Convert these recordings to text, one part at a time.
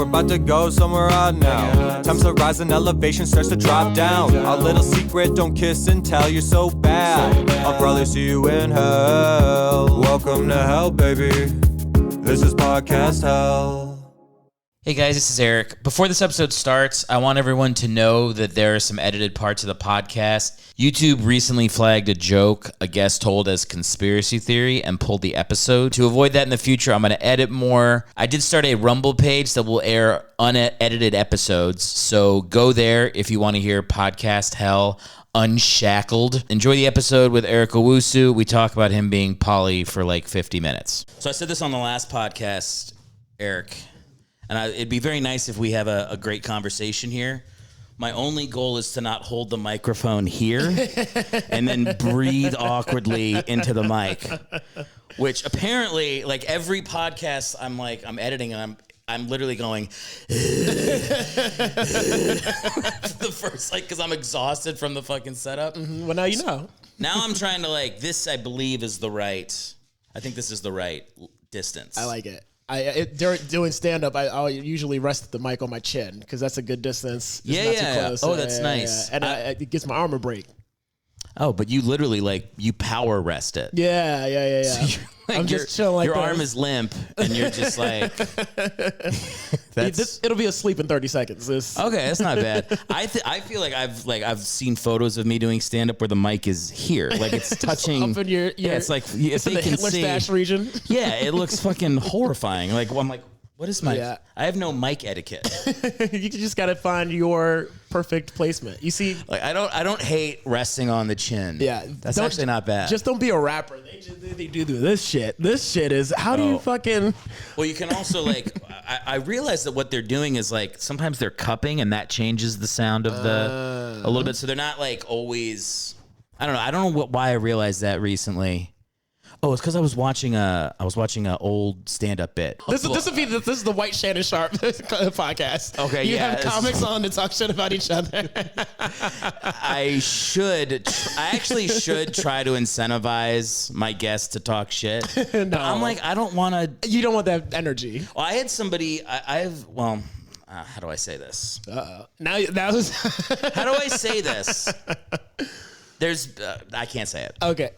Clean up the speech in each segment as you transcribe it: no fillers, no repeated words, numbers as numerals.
we're about to go somewhere odd now. Times to rise and elevation starts to drop down. Our little secret, don't kiss and tell, you're so bad. I'll probably see you in hell. Welcome to hell, baby. This is Podcast Hell. Hey guys, this is Eric. Before this episode starts, I want everyone to know that there are some edited parts of the podcast. YouTube recently flagged a joke a guest told as conspiracy theory and pulled the episode. To avoid that in the future, I'm going to edit more. I did start a Rumble page that will air unedited episodes, so go there if you want to hear Podcast Hell Unshackled. Enjoy the episode with Eric Owusu. We talk about him being poly for like 50 minutes. So I said this on the last podcast, Eric. And it'd be very nice if we have a great conversation here. My only goal is to not hold the microphone here and then breathe awkwardly into the mic. Which apparently, like every podcast, I'm editing and I'm literally going the first, because I'm exhausted from the fucking setup. Mm-hmm. Well, now you know. Now I'm trying to this. I believe is the right. I think this is the right distance. I like it. During doing stand-up, I'll usually rest the mic on my chin because that's a good distance. It's not too close. Oh, that's nice. Yeah. And it gets my arm a break. Oh, but you literally you power rest it. Yeah. So I'm just chilling like your this. arm is limp, and you're just like. It'll be asleep in 30 seconds. Okay, that's not bad. I feel like I've seen photos of me doing stand up where the mic is here, like it's touching. Up in your it's like if in they the can Hitler see. stash region. Yeah, it looks fucking horrifying. I'm like, what is my? Yeah. I have no mic etiquette. You just gotta find your perfect placement. You see, I don't hate resting on the chin. Yeah, that's actually not bad. Just don't be a rapper. They do this shit. This shit is how do you fucking? Well, you can also I realize that what they're doing is sometimes they're cupping and that changes the sound of a little bit. So they're not always. I don't know. I don't know why I realized that recently. Oh, it's because I was watching a old stand-up bit. This is the White Shannon Sharp podcast. Okay, you have comics on to talk shit about each other. I actually should try to incentivize my guests to talk shit. No, but I'm I don't want to. You don't want that energy. Well, I had somebody. How do I say this? Now that was. How do I say this? There's. I can't say it. Okay.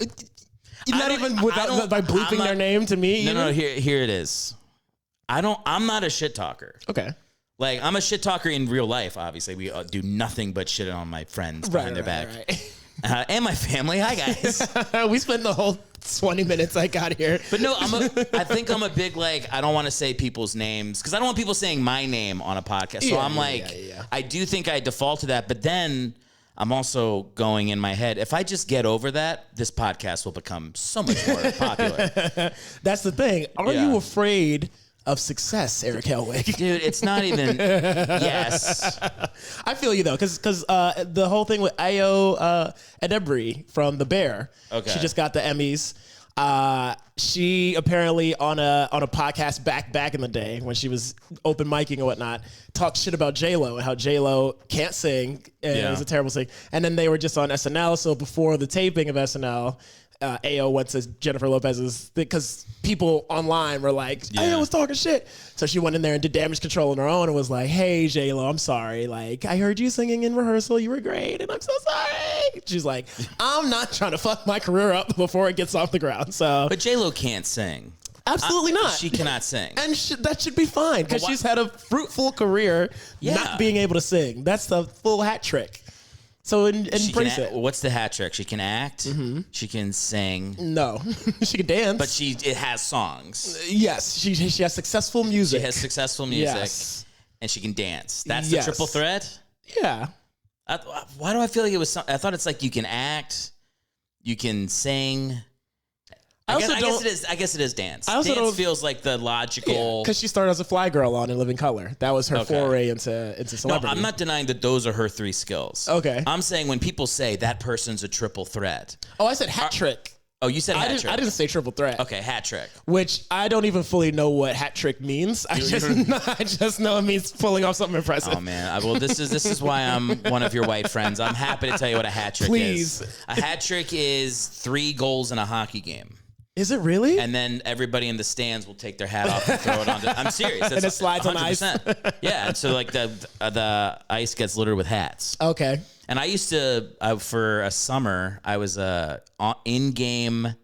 Not even by bleeping their name to me. No. Here it is. I'm not a shit talker. Okay. I'm a shit talker in real life. Obviously, we do nothing but shit on my friends behind their back, and my family. Hi guys. We spent the whole 20 minutes I got here. But no, I think I'm a big I don't want to say people's names because I don't want people saying my name on a podcast. So I'm I do think I default to that, but then. I'm also going in my head, if I just get over that, this podcast will become so much more popular. That's the thing. Are you afraid of success, Erick Hellwig? Dude, it's not even... Yes. I feel you, though, because the whole thing with Ayo Edebiri from The Bear, she just got the Emmys. She apparently on a podcast back in the day when she was open micing and whatnot, talked shit about J-Lo and how J-Lo can't sing and it was a terrible thing. And then they were just on SNL. So before the taping of SNL, Ayo went to Jennifer Lopez's because people online were like, Ayo was talking shit. So she went in there and did damage control on her own and was like, hey, J-Lo, I'm sorry. I heard you singing in rehearsal. You were great. And I'm so sorry. She's like, I'm not trying to fuck my career up before it gets off the ground. So, but J-Lo can't sing. Absolutely not. She cannot sing. And that should be fine because she's had a fruitful career not being able to sing. That's the full hat trick. So embrace it. What's the hat trick? She can act. Mm-hmm. She can sing. No, she can dance. But it has songs. Yes, she has successful music. She has successful music, and she can dance. That's the triple threat. Yeah. Why do I feel like it was? I thought it's you can act, you can sing. I guess it is dance. Dance feels like the logical... Because she started as a fly girl on In Living Color. That was her foray into celebrity. No, I'm not denying that those are her three skills. Okay. I'm saying when people say that person's a triple threat... Oh, I said hat trick. Oh, you said hat trick. I didn't say triple threat. Okay, hat trick. Which I don't even fully know what hat trick means. I just know it means pulling off something impressive. Oh, man. Well, this is why I'm one of your white friends. I'm happy to tell you what a hat trick is. A hat trick is 3 goals in a hockey game. Is it really? And then everybody in the stands will take their hat off and throw it on. I'm serious. That's And it slides 100%. On ice? Yeah, and so like the ice gets littered with hats. Okay. And I used to, for a summer, I was in-game,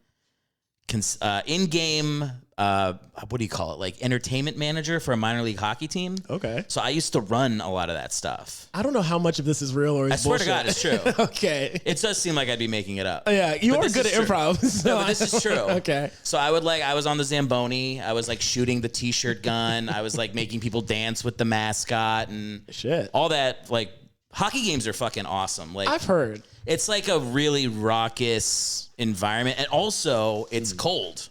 what do you call it? Like entertainment manager for a minor league hockey team. Okay. So I used to run a lot of that stuff. I don't know how much of this is real or is I swear bullshit. to God, it's true. Okay. It does seem like I'd be making it up. Yeah, you But are this good at is true. improv. So No, but this is true. Okay. So I was on the Zamboni. I was like shooting the t-shirt gun. I was like making people dance with the mascot and Shit. all that. Like hockey games are fucking awesome. Like I've heard. it's like a really raucous environment, and also it's cold.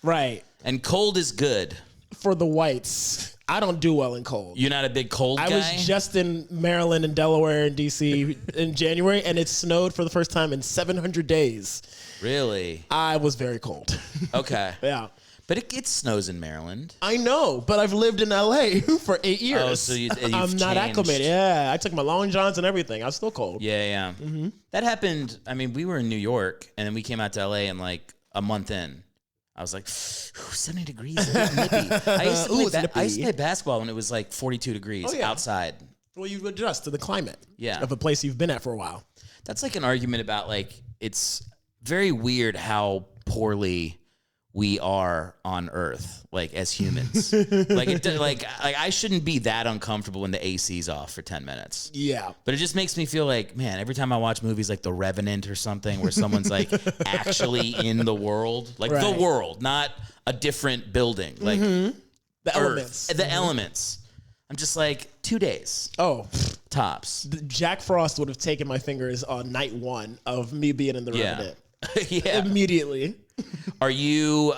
Right. And cold is good. For the whites, I don't do well in cold. You're not a big cold guy? I was just in Maryland and Delaware and D.C. in January, and it snowed for the first time in 700 days. Really? I was very cold. Okay. Yeah. But it snows in Maryland. I know, but I've lived in L.A. for 8 years. Oh, so you've I'm not changed. acclimated. Yeah, I took my long johns and everything. I was still cold. Yeah. Mm-hmm. That happened. I mean, we were in New York, and then we came out to L.A. and like a month in, I was like, 70 degrees. A bit nippy. I used to play basketball when it was like 42 degrees outside. Well, you adjust to the climate Yeah. of a place you've been at for a while. That's like an argument about like, it's very weird how poorly we are on Earth, like as humans. like I shouldn't be that uncomfortable when the AC's off for 10 minutes. Yeah. But it just makes me feel like, man, every time I watch movies like The Revenant or something where someone's like actually in the world, like the world, not a different building, like the Earth, elements. the elements. I'm just like 2 days. Oh, Tops. Jack Frost would have taken my fingers on night one of me being in the Revenant. Yeah. Immediately. Are you,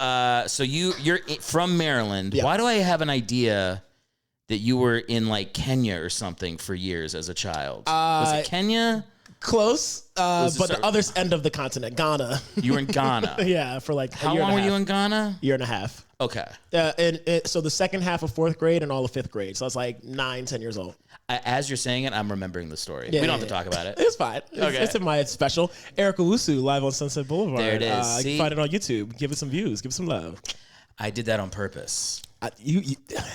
so you're from Maryland. Yeah. Why do I have an idea that you were in like Kenya or something for years as a child? Was it Kenya? Close, but this the other end of the continent, Ghana. You were in Ghana. Yeah, for like How a year long and a were you half. in Ghana? Year and a half. Okay. So the second half of fourth grade and all of fifth grade. So I was like 9, 10 years old. As you're saying it, I'm remembering the story. Yeah, we don't have to talk about it. It's fine. Okay. It's in my special. Eric Owusu live on Sunset Boulevard. There it is. You See? can find it on YouTube. Give it some views. Give it some love. I did that on purpose. You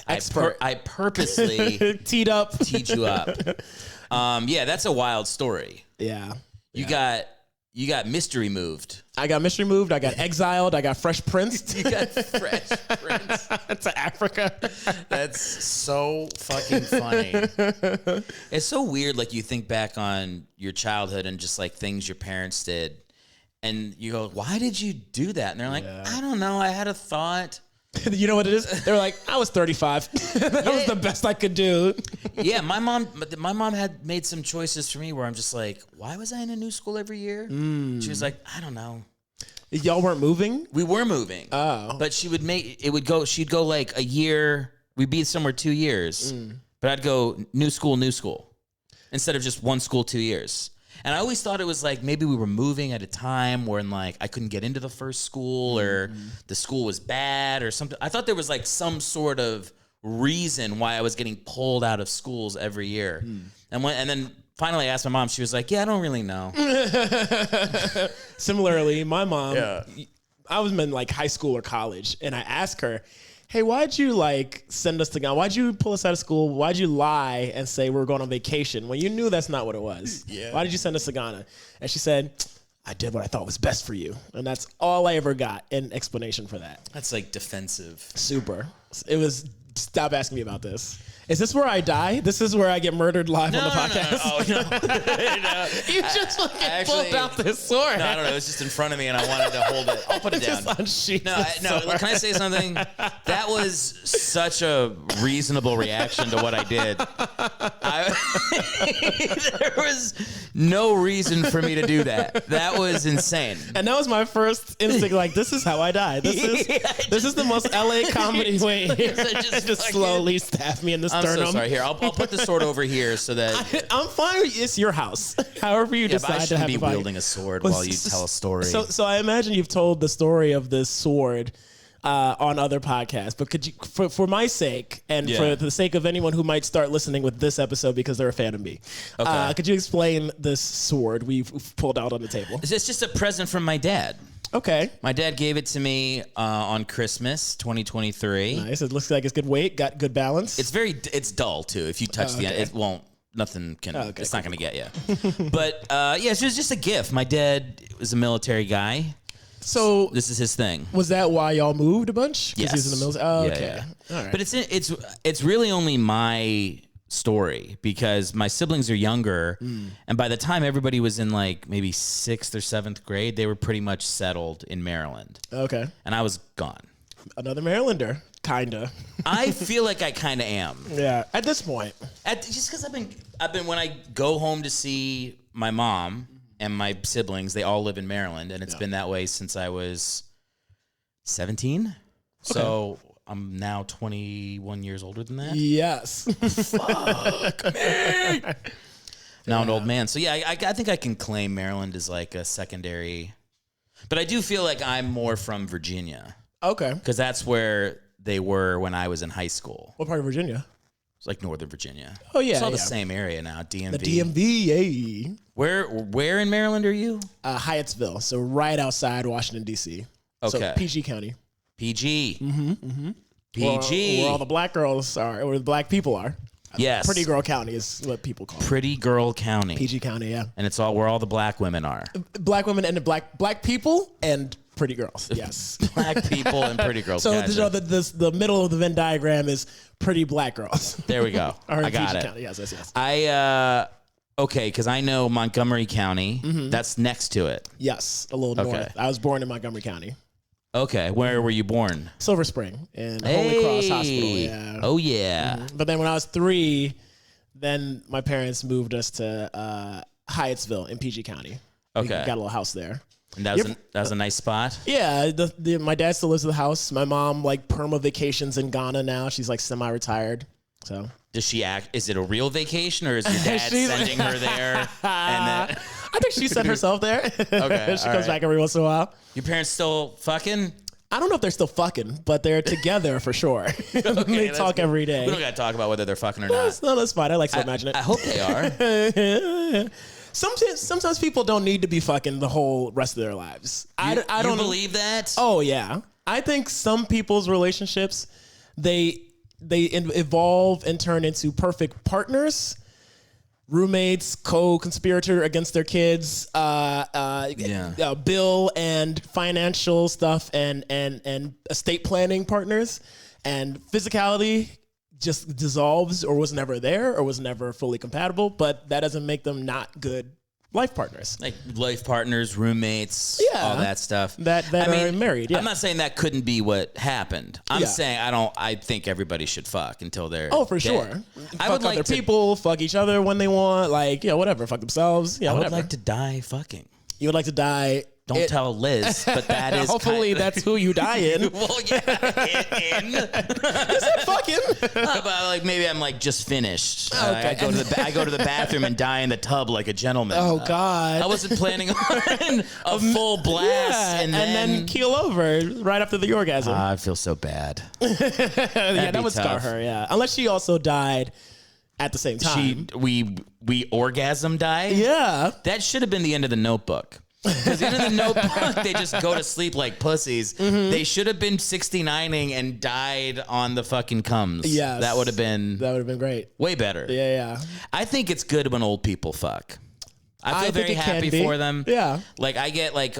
expert. I purposely Teed up. teed you up. Yeah, that's a wild story. Yeah. You got mystery moved. I got mystery moved. I got exiled. I got Fresh Prince You got Fresh Prince. to Africa. That's so fucking funny. It's so weird. Like you think back on your childhood and just like things your parents did, and you go, "Why did you do that?" And they're like, "I don't know. I had a thought." You know what it is? They're like, I was 35. That was the best I could do. Yeah, my mom had made some choices for me where I'm just like, why was I in a new school every year? She was like, I don't know. Y'all weren't moving? We were moving. Oh. But she'd go like a year, we'd be somewhere 2 years. But I'd go new school instead of just one school 2 years. And I always thought it was like maybe we were moving at a time when like I couldn't get into the first school or the school was bad or something. I thought there was like some sort of reason why I was getting pulled out of schools every year. And then finally I asked my mom, she was like, yeah, I don't really know. Similarly, my mom, I was in like high school or college, and I asked her, hey, why'd you like send us to Ghana? Why'd you pull us out of school? Why'd you lie and say we were going on vacation when you knew that's not what it was? Yeah. Why did you send us to Ghana? And she said, I did what I thought was best for you. And that's all I ever got in explanation for that. That's like defensive. Super. It was, stop asking me about this. Is this where I die? This is where I get murdered live on the podcast? No. You just pulled out this sword. No, I don't know. It was just in front of me and I wanted to hold it. I'll put it down. No, can I say something? That was such a reasonable reaction to what I did. There was no reason for me to do that. That was insane. And that was my first instinct, like, this is how I die. This is the most LA comedy way. Just slowly stab me in the sternum. I'm so sorry. Here, I'll put the sword over here so that... I'm fine. It's your house. However you decide to have be a fight. wielding a sword while you tell a story. So I imagine you've told the story of this sword on other podcasts, but could you, for my sake and for the sake of anyone who might start listening with this episode because they're a fan of me, could you explain this sword we've pulled out on the table? It's just a present from my dad. Okay. My dad gave it to me on Christmas 2023. Nice. It looks like it's good weight, got good balance. It's dull too. If you touch the end, it won't. Nothing can. It's not going to get you. But yeah, it was just a gift. My dad was a military guy. So this is his thing. Was that why y'all moved a bunch? Yes. He's in the military. Oh, okay. Yeah. All right. But it's really only my story because my siblings are younger, and by the time everybody was in like maybe 6th or 7th grade, they were pretty much settled in Maryland. Okay. And I was gone. Another Marylander, kinda. I feel like I kind of am. Yeah. At this point. Just because I've been when I go home to see my mom and my siblings, they all live in Maryland, and it's been that way since I was 17. Okay. So I'm now 21 years older than that. Yes. Fuck me. Now an old man. So yeah, I think I can claim Maryland as like a secondary, but I do feel like I'm more from Virginia. Okay. Because that's where they were when I was in high school. What part of Virginia? It's like Northern Virginia. Oh yeah, it's all the same area now. DMV. The DMV, yay. Where in Maryland are you? Hyattsville, so right outside Washington D.C. Okay. So PG County. PG. PG. Where all the black girls are, where the black people are. Yes. Pretty Girl County is what people call it. Pretty Girl County. PG County, yeah. And it's all where all the black women are. Black women and the black people and pretty girls. Yes. Black people and pretty girls. So gotcha. the middle of the Venn diagram is pretty black girls. There we go. I got PG it. County. Yes. Okay, because I know Montgomery County. That's next to it. Yes, a little north. I was born in Montgomery County. Okay, where were you born? Silver Spring in Holy Cross Hospital. Yeah. Oh yeah. But then when I was 3, then my parents moved us to Hyattsville in PG County. Okay. We got a little house there. And that was a nice spot. Yeah, my dad still lives in the house. My mom like perma vacations in Ghana now. She's like semi-retired. So does she act? Is it a real vacation or is your dad sending her there? And then I think she sent herself there. Okay, she comes back every once in a while. Your parents still fucking? I don't know if they're still fucking, but they're together for sure. They talk every day. We don't got to talk about whether they're fucking or not. No, that's fine. I like to imagine it. I hope they are. Sometimes people don't need to be fucking the whole rest of their lives. I don't believe that. Oh yeah, I think some people's relationships they evolve and turn into perfect partners, roommates, co-conspirator against their kids, bill and financial stuff, and estate planning partners, and physicality just dissolves or was never there or was never fully compatible, but that doesn't make them not good life partners. Like life partners, roommates, all that stuff. That are married. Yeah. I'm not saying that couldn't be what happened. I'm saying I think everybody should fuck until they're for dead. sure. I would like people, fuck each other when they want, like, whatever, fuck themselves. Yeah, I would whatever. like to die fucking. You would like to die. Don't tell Liz, but that is hopefully that's who you die in. Well, yeah, in. You said fucking. But like maybe I'm like just finished. Okay. I go to the bathroom and die in the tub like a gentleman. Oh God! I wasn't planning on a full blast and then keel over right after the orgasm. I feel so bad. That would scar her. Yeah, unless she also died at the same time. We orgasm died. Yeah, that should have been the end of the Notebook. Because in the Notebook, they just go to sleep like pussies. They should have been 69ing and died on the fucking comes. Yes. That would have been great. Way better. Yeah. I think it's good when old people fuck. I feel very happy for them. Yeah. Like I get like,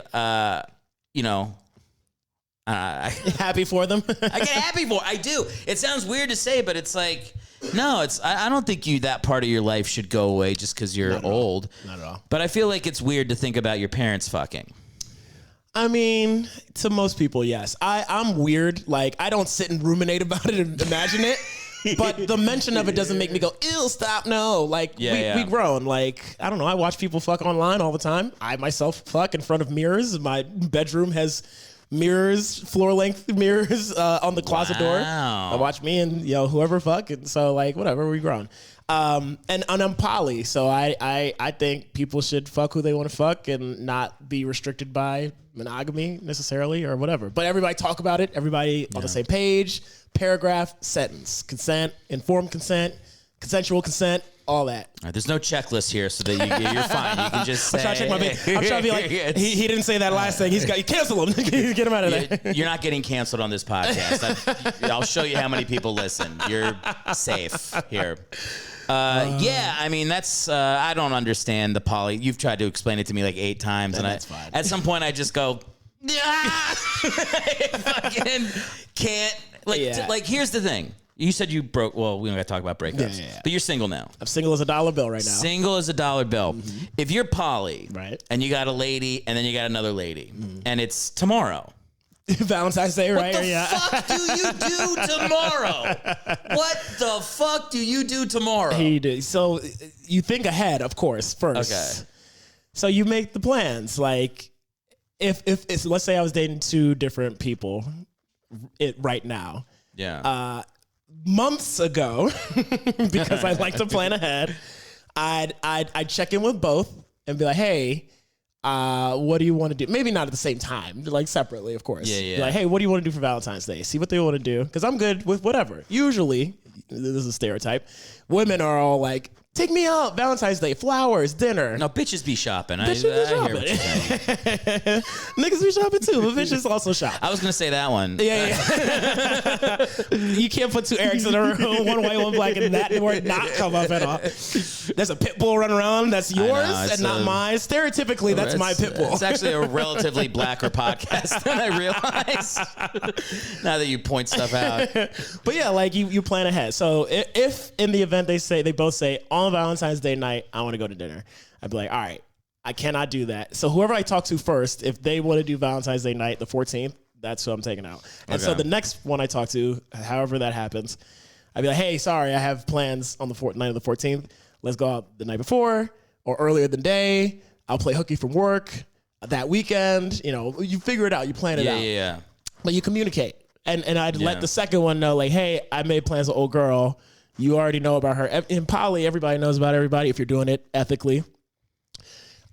happy for them. I get happy for. I do. It sounds weird to say, but it's like, no, it's. I don't think that part of your life should go away just because you're old. Not at all. But I feel like it's weird to think about your parents fucking. I mean, to most people, yes. I'm weird. Like, I don't sit and ruminate about it and imagine it. But the mention of it doesn't make me go, ew, stop, no. Like, we grown. Like, I don't know. I watch people fuck online all the time. I myself fuck in front of mirrors. My bedroom has mirrors, floor-length mirrors on the closet door. I watch me and whoever fuck. And so, like, whatever, we grown. And I'm poly, so I think people should fuck who they want to fuck and not be restricted by monogamy necessarily or whatever. But everybody talk about it. Everybody on the same page. Paragraph, sentence. Consent, informed consent. consensual consent, all that. All right, there's no checklist here, so that you're fine. You can just say. I'm trying to check my I'm trying to be like, he didn't say that last thing. You cancel him. Get him out of there. You're not getting canceled on this podcast. I'll show you how many people listen. You're safe here. Yeah, I mean, that's, I don't understand the poly. You've tried to explain it to me like 8 times. And that's fine. At some point, I just go, I fucking can't. Like, here's the thing. You said you broke. Well, we don't got to talk about breakups. Yeah. But you're single now. I'm single as a dollar bill right now. Single as a dollar bill. Mm-hmm. If you're poly, right, and you got a lady, and then you got another lady, and it's tomorrow. Valentine's Day, right? What the fuck do you do tomorrow? What the fuck do you do tomorrow? You do. So you think ahead, of course, first. Okay. So you make the plans. Like, if it's, let's say I was dating 2 different people, right now. Yeah. Months ago, because I like to plan ahead, I'd check in with both and be like, hey, what do you want to do? Maybe not at the same time, like separately, of course. Yeah. Like, hey, what do you want to do for Valentine's Day? See what they want to do. Because I'm good with whatever. Usually, this is a stereotype, women are all like, take me out, Valentine's Day, flowers, dinner. No, bitches be shopping. Bitches be shopping. Hear what you're saying. Niggas be shopping too, but bitches also shop. I was going to say that one. Yeah. You can't put 2 Erics in a room, one white, one black, and that word not come up at all. There's a pit bull running around that's yours and not mine. Stereotypically, that's my pit bull. It's actually a relatively blacker podcast than I realized. Now that you point stuff out. But yeah, like you plan ahead. So if in the event they both say on Valentine's Day night, I want to go to dinner, I'd be like, all right, I cannot do that. So whoever I talk to first, if they want to do Valentine's Day night, the 14th, that's who I'm taking out. And so the next one I talk to, however that happens, I'd be like, hey, sorry, I have plans on the night of the 14th. Let's go out the night before or earlier in the day. I'll play hooky from work that weekend. You know, you figure it out. You plan it out. Yeah. But you communicate. And I'd let the second one know, like, hey, I made plans with old girl. You already know about her. In poly, everybody knows about everybody if you're doing it ethically.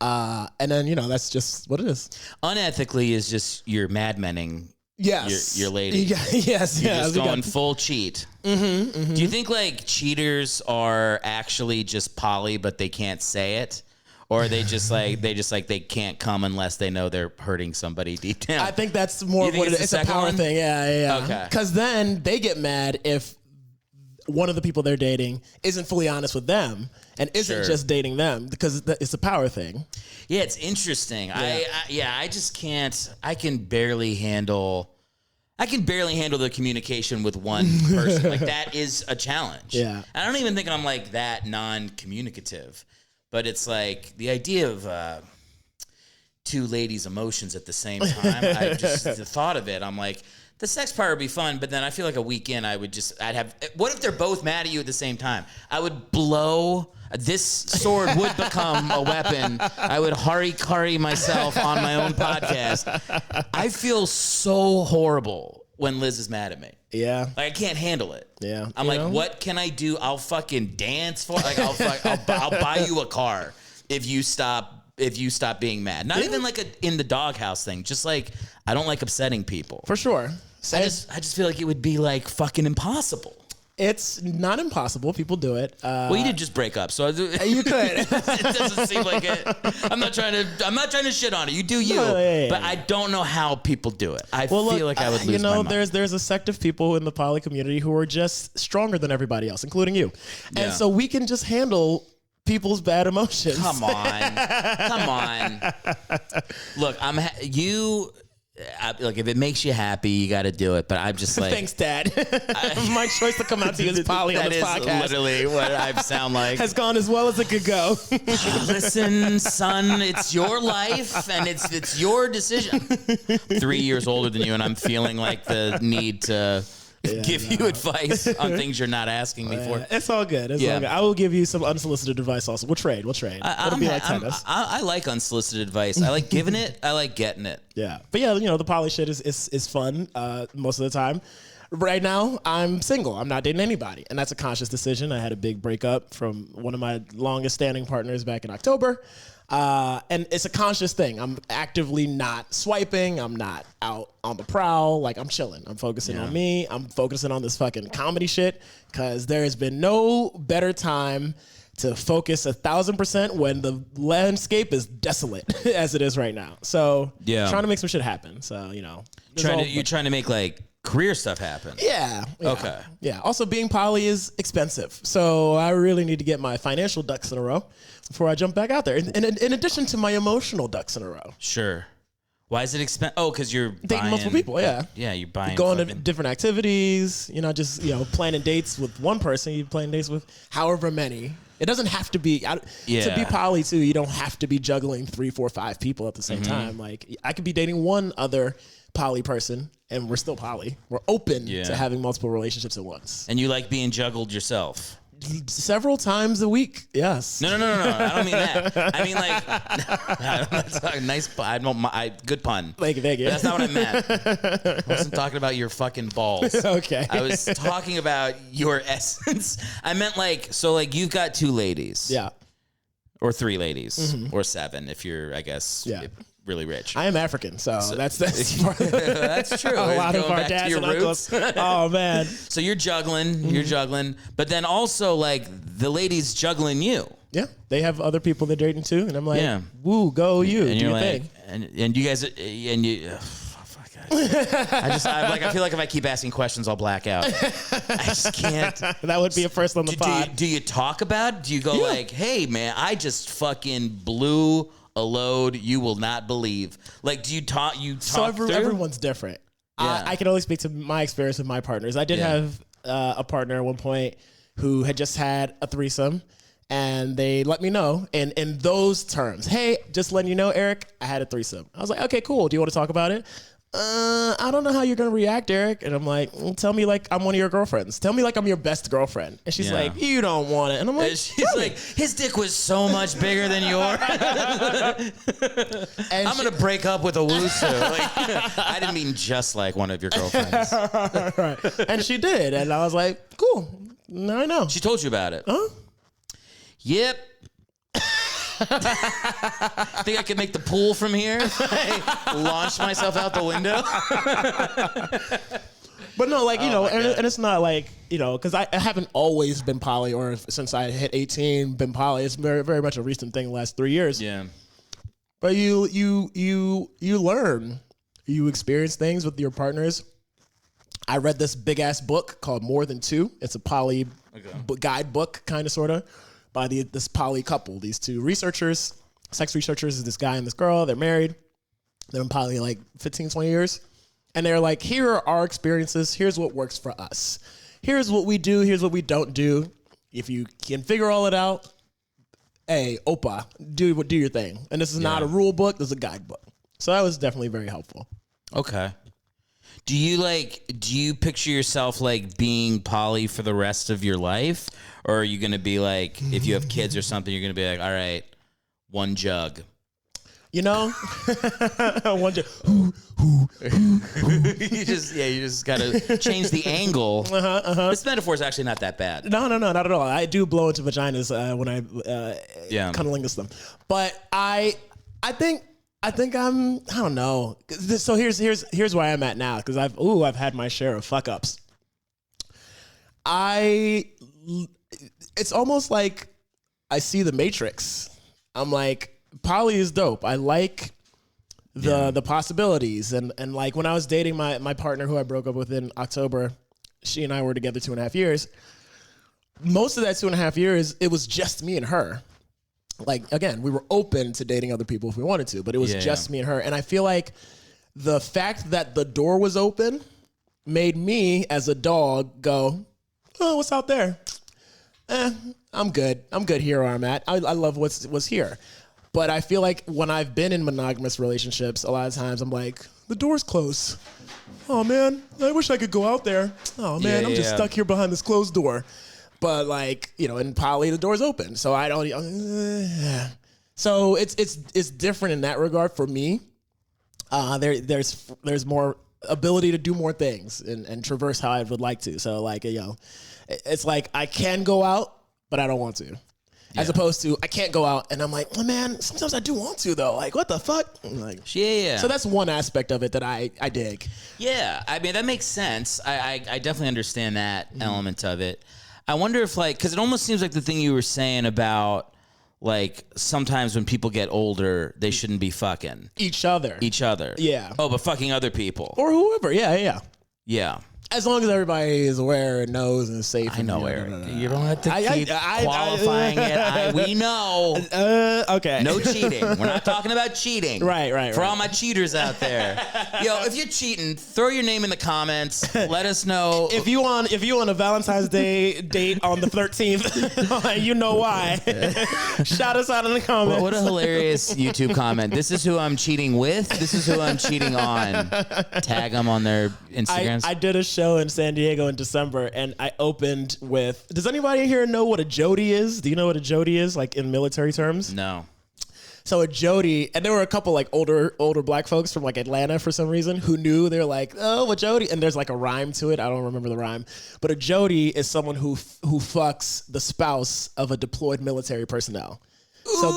And then, you know, that's just what it is. Unethically is just you're madmenning your lady. Yes. You're just going full cheat. Mm-hmm. Do you think like cheaters are actually just poly, but they can't say it? Or are they just like they can't come unless they know they're hurting somebody deep down? I think that's more what it is. It's a power thing. Yeah. Okay. Because then they get mad if one of the people they're dating isn't fully honest with them and isn't just dating them, because it's a power thing. Yeah, it's interesting. Yeah. I just can't. I can barely handle the communication with one person. Like, that is a challenge. Yeah. I don't even think I'm like that non-communicative, but it's like the idea of 2 ladies' emotions at the same time. The thought of it, I'm like, the sex part would be fun, but then I feel like a weekend I'd have, what if they're both mad at you at the same time? I would blow, this sword would become a weapon. I would harikari myself on my own podcast. I feel so horrible when Liz is mad at me. Yeah. Like, I can't handle it. Yeah. I'm like, what can I do? I'll fucking dance for, like, I'll buy you a car if you stop being mad. Not even like in the doghouse thing. Just like, I don't like upsetting people. For sure. I just feel like it would be like fucking impossible. It's not impossible. People do it. Well, you did just break up, so you could. It doesn't seem like it. I'm not trying to shit on it. You do you, but I don't know how people do it. I feel like I would lose my mind. There's a sect of people in the poly community who are just stronger than everybody else, including you, and so we can just handle people's bad emotions. Come on. Look, look, if it makes you happy, you got to do it. But I'm just like, thanks, Dad. My choice to come out to you as poly on this podcast. That is literally what I sound like. Has gone as well as it could go. Listen, son, it's your life and it's your decision. 3 years older than you, and I'm feeling like the need to give you advice on things you're not asking me for. It's all good. All good. I will give you some unsolicited advice also. We'll trade. It'll be like tennis. I like unsolicited advice. I like giving it. I like getting it. Yeah. But yeah, you know, the poly shit is fun most of the time. Right now, I'm single. I'm not dating anybody. And that's a conscious decision. I had a big breakup from one of my longest standing partners back in October. And it's a conscious thing. I'm actively not swiping. I'm not out on the prowl. Like, I'm chilling. I'm focusing on me. I'm focusing on this fucking comedy shit because there has been no better time to focus 1,000% when the landscape is desolate as it is right now. So trying to make some shit happen. So, you're trying to make like career stuff happen. Yeah. Okay. Yeah. Also, being poly is expensive. So I really need to get my financial ducks in a row before I jump back out there. In addition to my emotional ducks in a row. Sure. Why is it expensive? Oh, because you're dating multiple people. Yeah. Yeah, you're buying. Going to different activities. You're not just planning dates with one person. You're planning dates with however many. It doesn't have to be to be poly too. You don't have to be juggling 3, 4, 5 people at the same time. Like, I could be dating one other poly person, and we're still poly. We're open to having multiple relationships at once. And you like being juggled yourself? Several times a week, yes. No. I don't mean that. I mean, like, nice pun. Good pun. Thank you. But that's not what I meant. I wasn't talking about your fucking balls. Okay. I was talking about your essence. I meant you've got 2 ladies. Yeah. Or 3 ladies. Or 7 if you're, I guess, really rich. I am African, so that's that's true. A lot of our dads and uncles. Oh man. So you're juggling, but then also like the ladies juggling you. Yeah, they have other people they're dating too, and I'm like, woo, go you, and do you're your like, thing. And you guys, and you. I feel like if I keep asking questions, I'll black out. I just can't. That would be a first on the pod. Do you talk about it? Do you go like, hey man, I just fucking blew a load you will not believe? Like, do you talk? So everyone's different. Yeah. I can only speak to my experience with my partners. I did have a partner at one point who had just had a threesome, and they let me know in those terms. Hey, just letting you know, Eric, I had a threesome. I was like, okay, cool. Do you want to talk about it? I don't know how you're going to react, Eric. And I'm like, tell me like I'm one of your girlfriends. Tell me like I'm your best girlfriend. And she's like, you don't want it. And I'm like, she's like, his dick was so much bigger than yours. And I'm going to break up with Owusu. Like, I didn't mean just like one of your girlfriends. Right. And she did. And I was like, cool. Now I know. She told you about it. Huh? Yep. Think I could make the pool from here? Launch myself out the window? But no, like, and it's not like, because I haven't always been poly, or since I hit 18, been poly. It's very, very much a recent thing the last 3 years. Yeah. But you learn. You experience things with your partners. I read this big ass book called More Than Two. It's a poly guidebook, kind of, sort of, by this poly couple. These 2 researchers, sex researchers, is this guy and this girl. They're married. They're in poly like 15, 20 years. And they're like, here are our experiences. Here's what works for us. Here's what we do. Here's what we don't do. If you can figure all it out, hey, Opa, do your thing. And this is not a rule book. This is a guidebook. So that was definitely very helpful. Okay. Do you picture yourself like being poly for the rest of your life? Or are you going to be like, if you have kids or something, you're going to be like, all right, 1 jug. One jug. you just got to change the angle. This metaphor is actually not that bad. No, not at all. I do blow into vaginas when I cunnilingus them. But I think I don't know. So here's where I'm at now, because I've had my share of fuck ups. It's almost like I see the Matrix. I'm like, poly is dope. I like the possibilities, and like when I was dating my partner who I broke up with in October, she and I were together 2.5 years. Most of that 2.5 years, it was just me and her. Like, again, we were open to dating other people if we wanted to, but it was just me and her. And I feel like the fact that the door was open made me, as a dog, go, oh, what's out there? I'm good. I'm good here where I'm at. I love what's here. But I feel like when I've been in monogamous relationships, a lot of times I'm like, the door's closed. Oh, man, I wish I could go out there. Oh, man, I'm just stuck here behind this closed door. But like, in poly, the door's open. So I don't, so it's different in that regard for me. There's more ability to do more things and traverse how I would like to. So like, it's like I can go out, but I don't want to. As opposed to I can't go out and I'm like, oh, man, sometimes I do want to though. Like, what the fuck? Like, yeah. So that's one aspect of it that I dig. Yeah, I mean that makes sense. I definitely understand that element of it. I wonder if like, because it almost seems like the thing you were saying about like sometimes when people get older, they shouldn't be fucking each other. Yeah. Oh, but fucking other people or whoever. Yeah. As long as everybody is aware and knows and is safe. I know, Eric. You don't have to keep qualifying it. We know. Okay. No cheating. We're not talking about cheating. Right. For all my cheaters out there. Yo, if you're cheating, throw your name in the comments. Let us know. If you on a Valentine's Day date on the 13th, you know why. Shout us out in the comments. What a hilarious YouTube comment. This is who I'm cheating with. This is who I'm cheating on. Tag them on their Instagrams. I did a show in San Diego in December, and I opened with. Does anybody here know what a Jodie is? Do you know what a Jodie is, like in military terms? No. So a Jodie, and there were a couple like older black folks from like Atlanta for some reason who knew. They're like, oh, a Jodie, and there's like a rhyme to it. I don't remember the rhyme, but a Jodie is someone who fucks the spouse of a deployed military personnel. So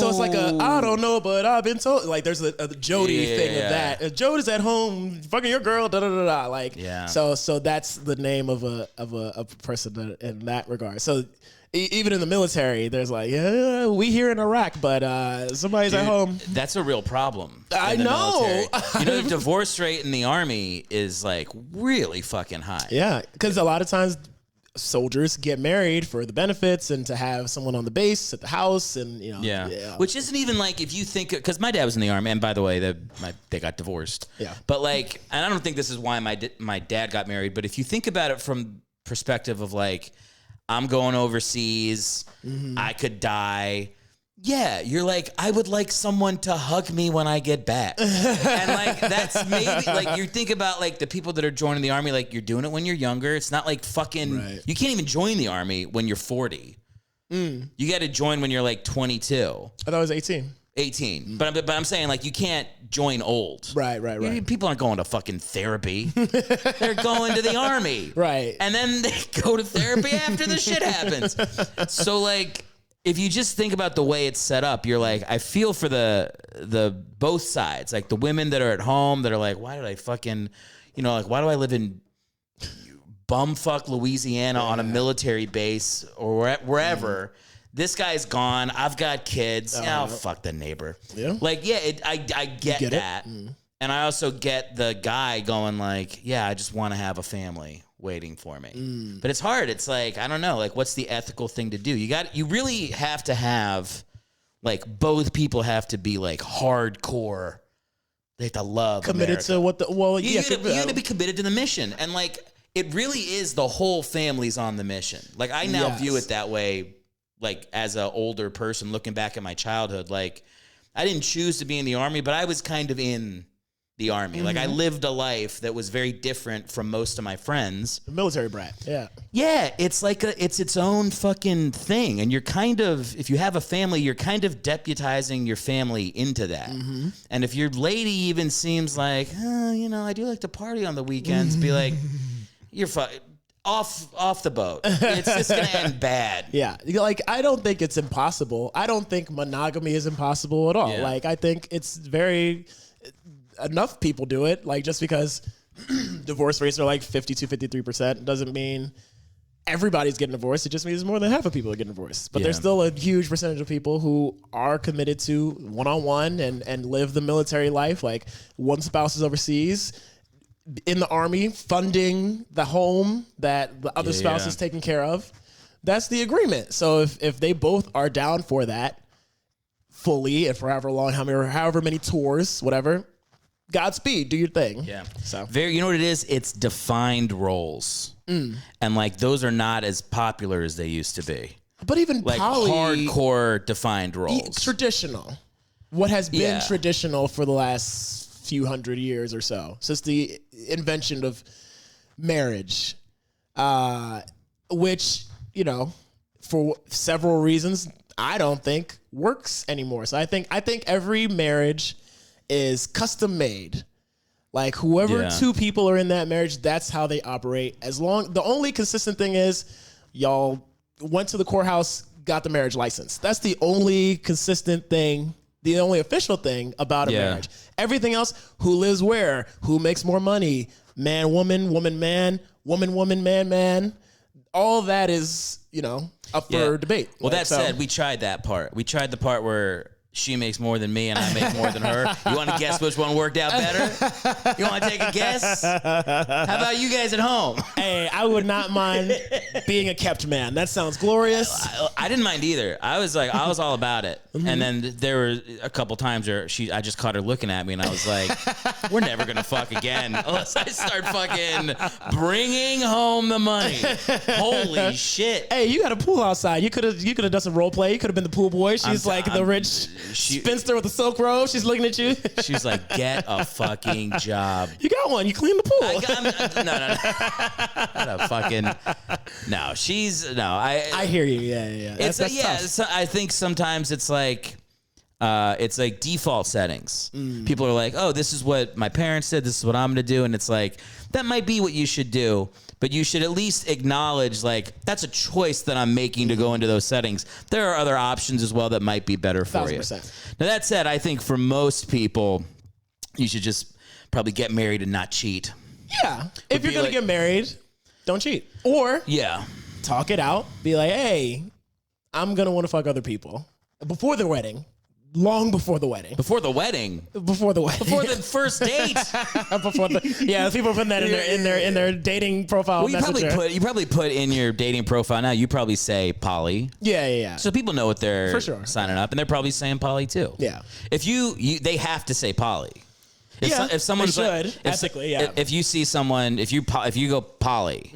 it's like a I don't know, but I've been told. Like there's a Jodie thing of that. Jodie's at home fucking your girl. Da da da da. Like So that's the name of a person in that regard. So even in the military, there's like we here in Iraq, but somebody's at home. That's a real problem. I know. You know, the divorce rate in the Army is like really fucking high. Yeah, because a lot of times soldiers get married for the benefits and to have someone on the base at the house and which isn't even like if you think because my dad was in the Army and by the way they got divorced but like and I don't think this is why my dad got married, but if you think about it from perspective of like I'm going overseas, I could die. Yeah, you're like, I would like someone to hug me when I get back. And like, that's maybe, like, you think about like the people that are joining the Army, like you're doing it when you're younger. It's not like fucking, you can't even join the Army when you're 40. You got to join when you're like 22. I thought it was 18. 18. But I'm saying like you can't join old. Right. People aren't going to fucking therapy. They're going to the Army. Right. And then they go to therapy after the shit happens. So like, if you just think about the way it's set up, you're like, I feel for the both sides. Like the women that are at home that are like, why did I fucking, like, why do I live in bumfuck Louisiana on a military base or wherever? This guy's gone. I've got kids. Fuck the neighbor. Yeah. Like, I get that. And I also get the guy going like, I just want to have a family waiting for me. But it's hard. It's like, I don't know, like what's the ethical thing to do? You really have to have like both people have to be like hardcore. They have to love committed America. to what you gotta be committed to the mission. And like it really is the whole family's on the mission. Like I now view it that way, like as an older person looking back at my childhood. Like I didn't choose to be in the Army, but I was kind of in the Army. Like I lived a life that was very different from most of my friends. A military brat. Yeah, it's like it's its own fucking thing. And you're kind of, if you have a family, you're kind of deputizing your family into that. And if your lady even seems like, I do like to party on the weekends, be like, you're off the boat. It's just gonna end bad. Yeah, like I don't think it's impossible. I don't think monogamy is impossible at all. Yeah. Like I think it's very enough people do it. Like just because divorce rates are like 52, 53% doesn't mean everybody's getting divorced. It just means more than half of people are getting divorced. But there's still a huge percentage of people who are committed to one-on-one and live the military life. Like one spouse is overseas in the Army funding the home that the other spouse is taking care of. That's the agreement. So if they both are down for that fully and for however long, however many tours, whatever, Godspeed, do your thing. Yeah. So you know what it is? It's defined roles. And like those are not as popular as they used to be. But even like hardcore defined roles. Traditional. What has been traditional for the last few hundred years or so, since the invention of marriage, which, for several reasons, I don't think works anymore. So I think every marriage is custom made Like whoever two people are in that marriage, that's how they operate. The only consistent thing is y'all went to the courthouse, got the marriage license. That's the only consistent thing, the only official thing about a marriage. Everything else, who lives where, who makes more money, man, woman, woman, man, woman, man, man. All that is, up for debate. Well, that said, we tried that part. We tried the part where she makes more than me and I make more than her. You want to guess which one worked out better? You want to take a guess? How about you guys at home? Hey, I would not mind being a kept man. That sounds glorious. I didn't mind either. I was all about it. And then there were a couple times where I just caught her looking at me and I was like, we're never going to fuck again unless I start fucking bringing home the money. Holy shit. Hey, you got a pool outside. You could have done some role play. You could have been the pool boy. She's the rich spinster with a silk robe. She's looking at you. She's like, get a fucking job. You got one. You clean the pool. No. Not a fucking. No, I hear you. Yeah. That's tough. So I think sometimes it's like default settings. People are like, oh, this is what my parents did. This is what I'm going to do. And it's like, that might be what you should do. But you should at least acknowledge, like, that's a choice that I'm making to go into those settings. There are other options as well that might be better for 1,000%. you. Now, that said, I think for most people, you should just probably get married and not cheat. Yeah. If you're going to get married, don't cheat. Or talk it out. Be like, hey, I'm going to want to fuck other people. Before the wedding. Long before the wedding. Before the wedding. Before the wedding. Before the first date. People putting that in their dating profile. Well, you probably put in your dating profile now. You probably say poly. Yeah. So people know what they're for sure signing up, and they're probably saying poly too. Yeah. If they have to say poly. If someone should ethically, If you see someone, if you go poly,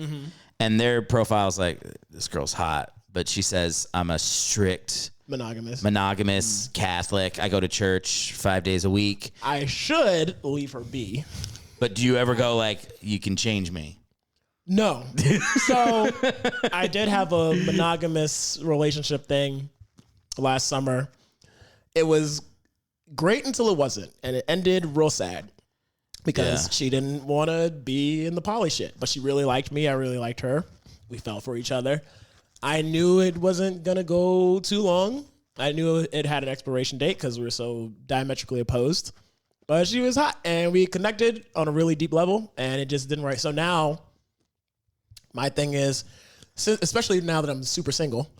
and their profile's like, this girl's hot, but she says I'm a strict monogamous Catholic. I go to church 5 days a week. I should leave her be. But do you ever go like, you can change me? No. So I did have a monogamous relationship thing last summer. It was great until it wasn't. And it ended real sad because she didn't want to be in the poly shit. But she really liked me. I really liked her. We fell for each other. I knew it wasn't going to go too long. I knew it had an expiration date because we were so diametrically opposed. But she was hot, and we connected on a really deep level, and it just didn't work. So now, my thing is, especially now that I'm super single,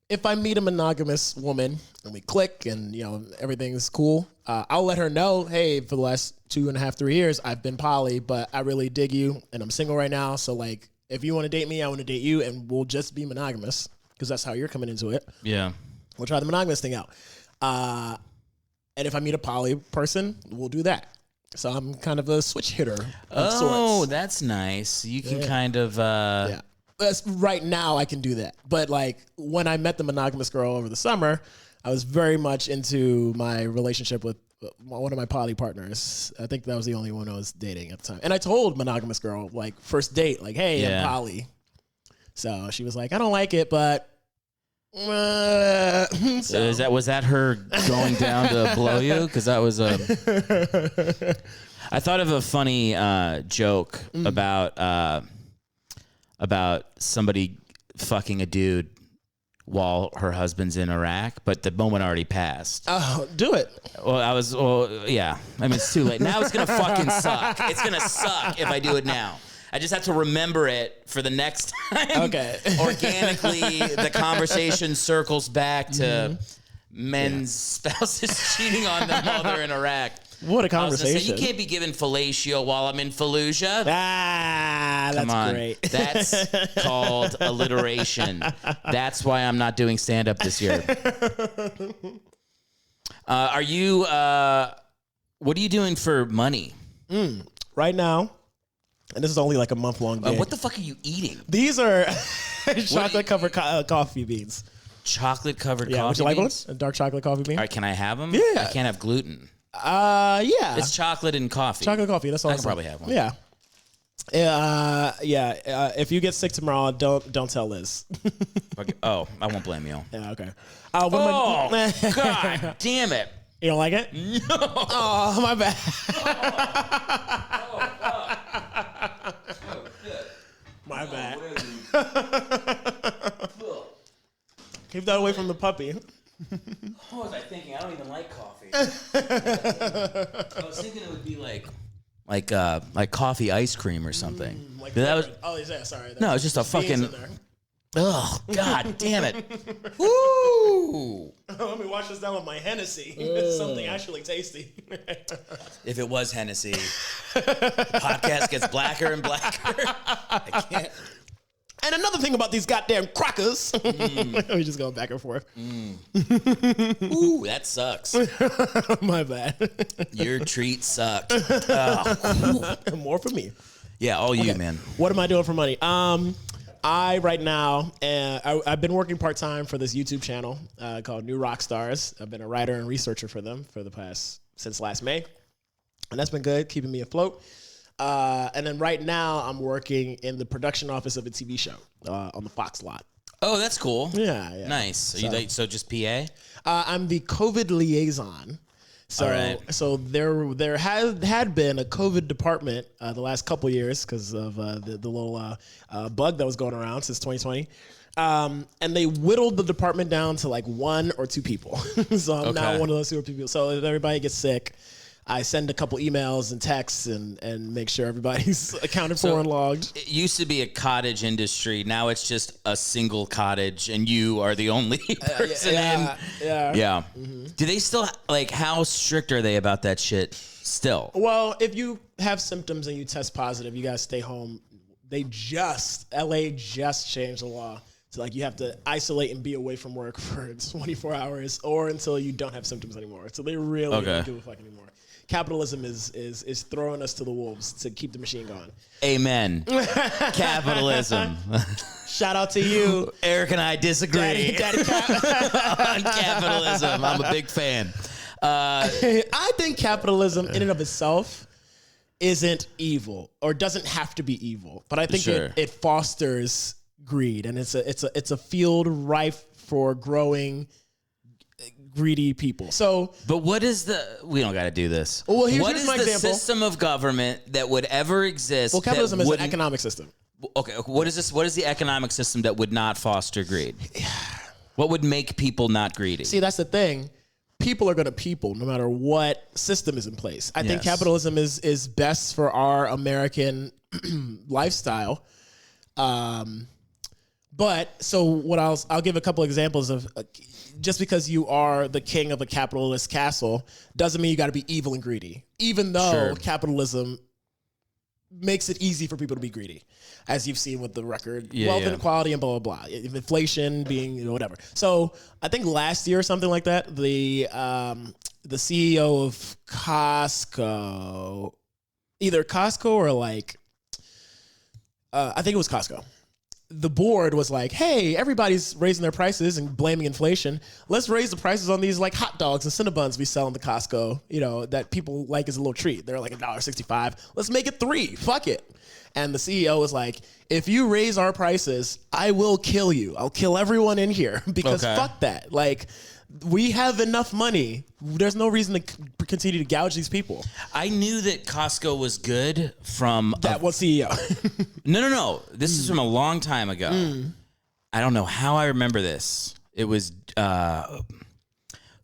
if I meet a monogamous woman and we click and everything's cool, I'll let her know, hey, for the last 2.5, 3 years, I've been poly, but I really dig you, and I'm single right now, so like, if you want to date me, I want to date you, and we'll just be monogamous because that's how you're coming into it. Yeah. We'll try the monogamous thing out. And if I meet a poly person, we'll do that. So I'm kind of a switch hitter of sorts. That's nice. You can kind of... Right now, I can do that. But like when I met the monogamous girl over the summer, I was very much into my relationship with one of my poly partners. I think that was the only one I was dating at the time. And I told monogamous girl, like, first date, like, hey, I'm poly. So she was like, I don't like it, but... So was that her going down to blow you? Because that was a... I thought of a funny joke about somebody fucking a dude while her husband's in Iraq, but the moment already passed. Oh, do it. Yeah. I mean, it's too late. Now it's going to fucking suck. It's going to suck if I do it now. I just have to remember it for the next time. Okay. Organically, the conversation circles back to men's spouses cheating on them while they're in Iraq. What a conversation. You can't be given fellatio while I'm in Fallujah. That's great. That's called alliteration. That's why I'm not doing stand-up this year. What are you doing for money? Right now, and this is only like a month-long gig. What the fuck are you eating? These are chocolate-covered coffee beans. Chocolate-covered coffee beans? Would you like one? A dark chocolate coffee bean? All right, can I have them? Yeah. I can't have gluten. Yeah. It's chocolate and coffee. Chocolate coffee. That's all. I can probably have one. Yeah. If you get sick tomorrow, don't tell Liz. Okay. Oh, I won't blame you. Yeah. Okay. God damn it! You don't like it? No. Oh, my bad. My bad. Keep that away from the puppy. What was I thinking? I don't even like coffee. I was thinking it would be like coffee ice cream or something. That was. Oh, is that sorry? No, it's just a fucking. Oh, God damn it. Woo! Let me wash this down with my Hennessy. It's something actually tasty. If it was Hennessy, the podcast gets blacker and blacker. I can't. And another thing about these goddamn crackers. We just go back and forth. Ooh, that sucks. My bad. Your treat sucked. More for me. Yeah, all you, man. What am I doing for money? I right now, I've been working part-time for this YouTube channel called New Rock Stars. I've been a writer and researcher for them since last May. And that's been good, keeping me afloat. And then right now I'm working in the production office of a TV show on the Fox lot. Oh, that's cool. Yeah. Nice. So just PA? I'm the COVID liaison. So there had been a COVID department the last couple years because of the little bug that was going around since 2020. And they whittled the department down to like 1 or 2 people. So I'm now one of those 2 people. So if everybody gets sick, I send a couple emails and texts and make sure everybody's accounted for and logged. It used to be a cottage industry. Now it's just a single cottage, and you are the only person in. Yeah. Mm-hmm. Do they still, how strict are they about that shit still? Well, if you have symptoms and you test positive, you guys stay home. LA just changed the law. So you have to isolate and be away from work for 24 hours or until you don't have symptoms anymore. So they really don't give a fuck anymore. Capitalism is throwing us to the wolves to keep the machine going. Amen. Capitalism. Shout out to you. Eric and I disagree Daddy on capitalism. I'm a big fan. I think capitalism in and of itself isn't evil or doesn't have to be evil, but I think it fosters greed, and it's a field rife for growing greedy people. So, but what is we don't got to do this. Well, here's what is my the example. system of government that would ever exist? Well, capitalism is an economic system. Okay, what is this? What is the economic system that would not foster greed? What would make people not greedy? See, that's the thing. People are going to people no matter what system is in place. I think capitalism is best for our American lifestyle. But so what I'll give a couple examples of just because you are the king of a capitalist castle doesn't mean you got to be evil and greedy, even though capitalism makes it easy for people to be greedy, as you've seen with the record wealth inequality and blah, blah, blah, inflation being whatever. So I think last year or something like that, the CEO of Costco, either Costco or I think it was Costco. The board was like, hey, everybody's raising their prices and blaming inflation. Let's raise the prices on these hot dogs and Cinnabons we sell in the Costco, that people like as a little treat. They're $1.65. Let's make it $3. Fuck it. And the CEO was like, if you raise our prices, I will kill you. I'll kill everyone in here because fuck that. We have enough money. There's no reason to continue to gouge these people. I knew that Costco was good from... That was CEO. No. This is from a long time ago. I don't know how I remember this. It was...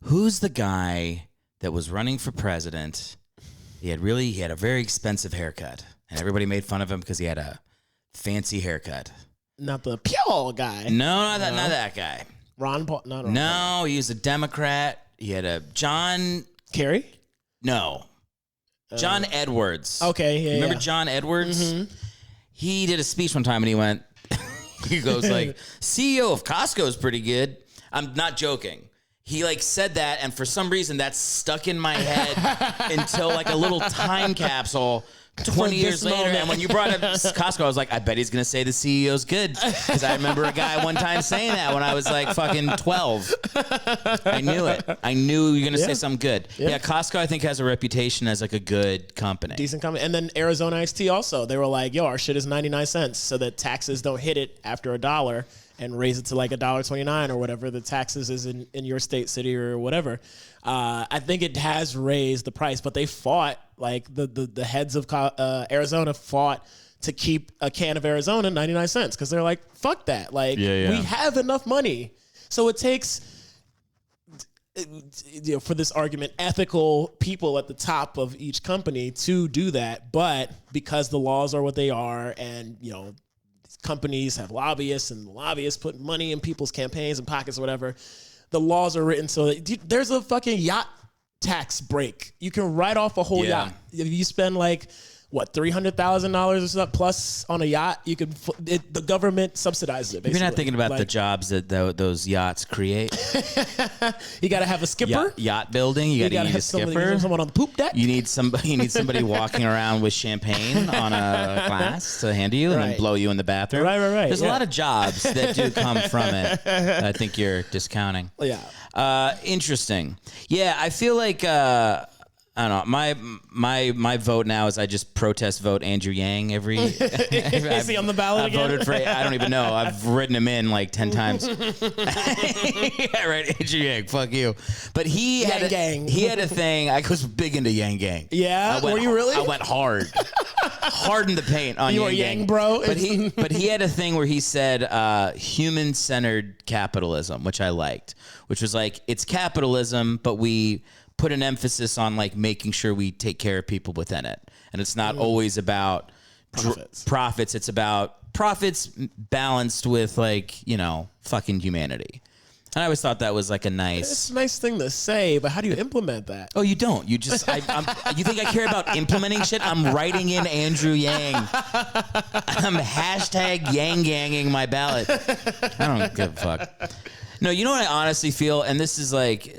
who's the guy that was running for president? He had a very expensive haircut. And everybody made fun of him because he had a fancy haircut. Not the pure guy. No, not that guy. Ron Paul? No, he was a Democrat. He had a John Kerry? No. John Edwards. Okay, Remember John Edwards? Mm-hmm. He did a speech one time and he went, he goes CEO of Costco is pretty good. I'm not joking. He said that, and for some reason that's stuck in my head until a little time capsule 20 years later. And when you brought up Costco, I was like, I bet he's going to say the CEO's good. Because I remember a guy one time saying that when I was fucking 12. I knew it. I knew you were going to say something good. Yeah, Costco, I think, has a reputation as a good company. Decent company. And then Arizona Iced Tea also. They were like, yo, our shit is 99 cents so that taxes don't hit it after $1 and raise it to $1.29 or whatever the taxes is in your state, city, or whatever. I think it has raised the price, but they fought, the heads of Arizona fought to keep a can of Arizona 99 cents because they're like, fuck that. Like, we have enough money. So it takes, for this argument, ethical people at the top of each company to do that. But because the laws are what they are and, companies have lobbyists and lobbyists put money in people's campaigns and pockets or whatever, the laws are written so that there's a fucking yacht tax break. You can write off a whole yacht. If you spend like, $300,000 or something plus on a yacht, the government subsidizes it. Basically. You're not thinking about the jobs that those yachts create. You got to have a skipper. Yacht building. You got to need a skipper. Someone on the poop deck. You need somebody walking around with champagne on a glass to hand you and then blow you in the bathroom. Right. There's a lot of jobs that do come from it. I think you're discounting. Yeah. Interesting. Yeah, I feel like. I don't know. My vote now is I just protest vote Andrew Yang every. Is he on the ballot again? Voted for. I don't even know. I've written him in like 10 times. Yeah, right. Andrew Yang, fuck you. But he had a thing. I was big into Yang Gang. Yeah, were you really? I went hard in the paint on you Yang Gang. Yang bro. But he had a thing where he said human-centered capitalism, which I liked, which was like it's capitalism, but we put an emphasis on like making sure we take care of people within it. And it's not always about profits. It's about profits balanced with like, fucking humanity. And I always thought that was like a nice... It's a nice thing to say, but how do you implement that? Oh, you don't. You just... you think I care about implementing shit? I'm writing in Andrew Yang. I'm hashtag Yang Ganging my ballot. I don't give a fuck. No, you know what I honestly feel? And this is like...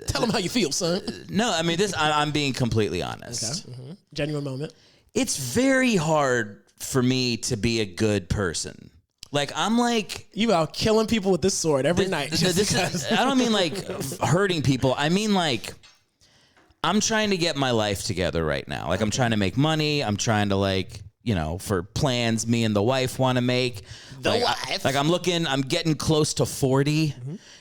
Tell them how you feel, son. No, I mean, I'm being completely honest. Okay. Mm-hmm. Genuine moment. It's very hard for me to be a good person. Like, I'm like... You out killing people with this sword every night. I don't mean like hurting people. I mean like... I'm trying to get my life together right now. Like, I'm trying to make money. I'm trying to like... for plans me and the wife want to make. I'm getting close to 40,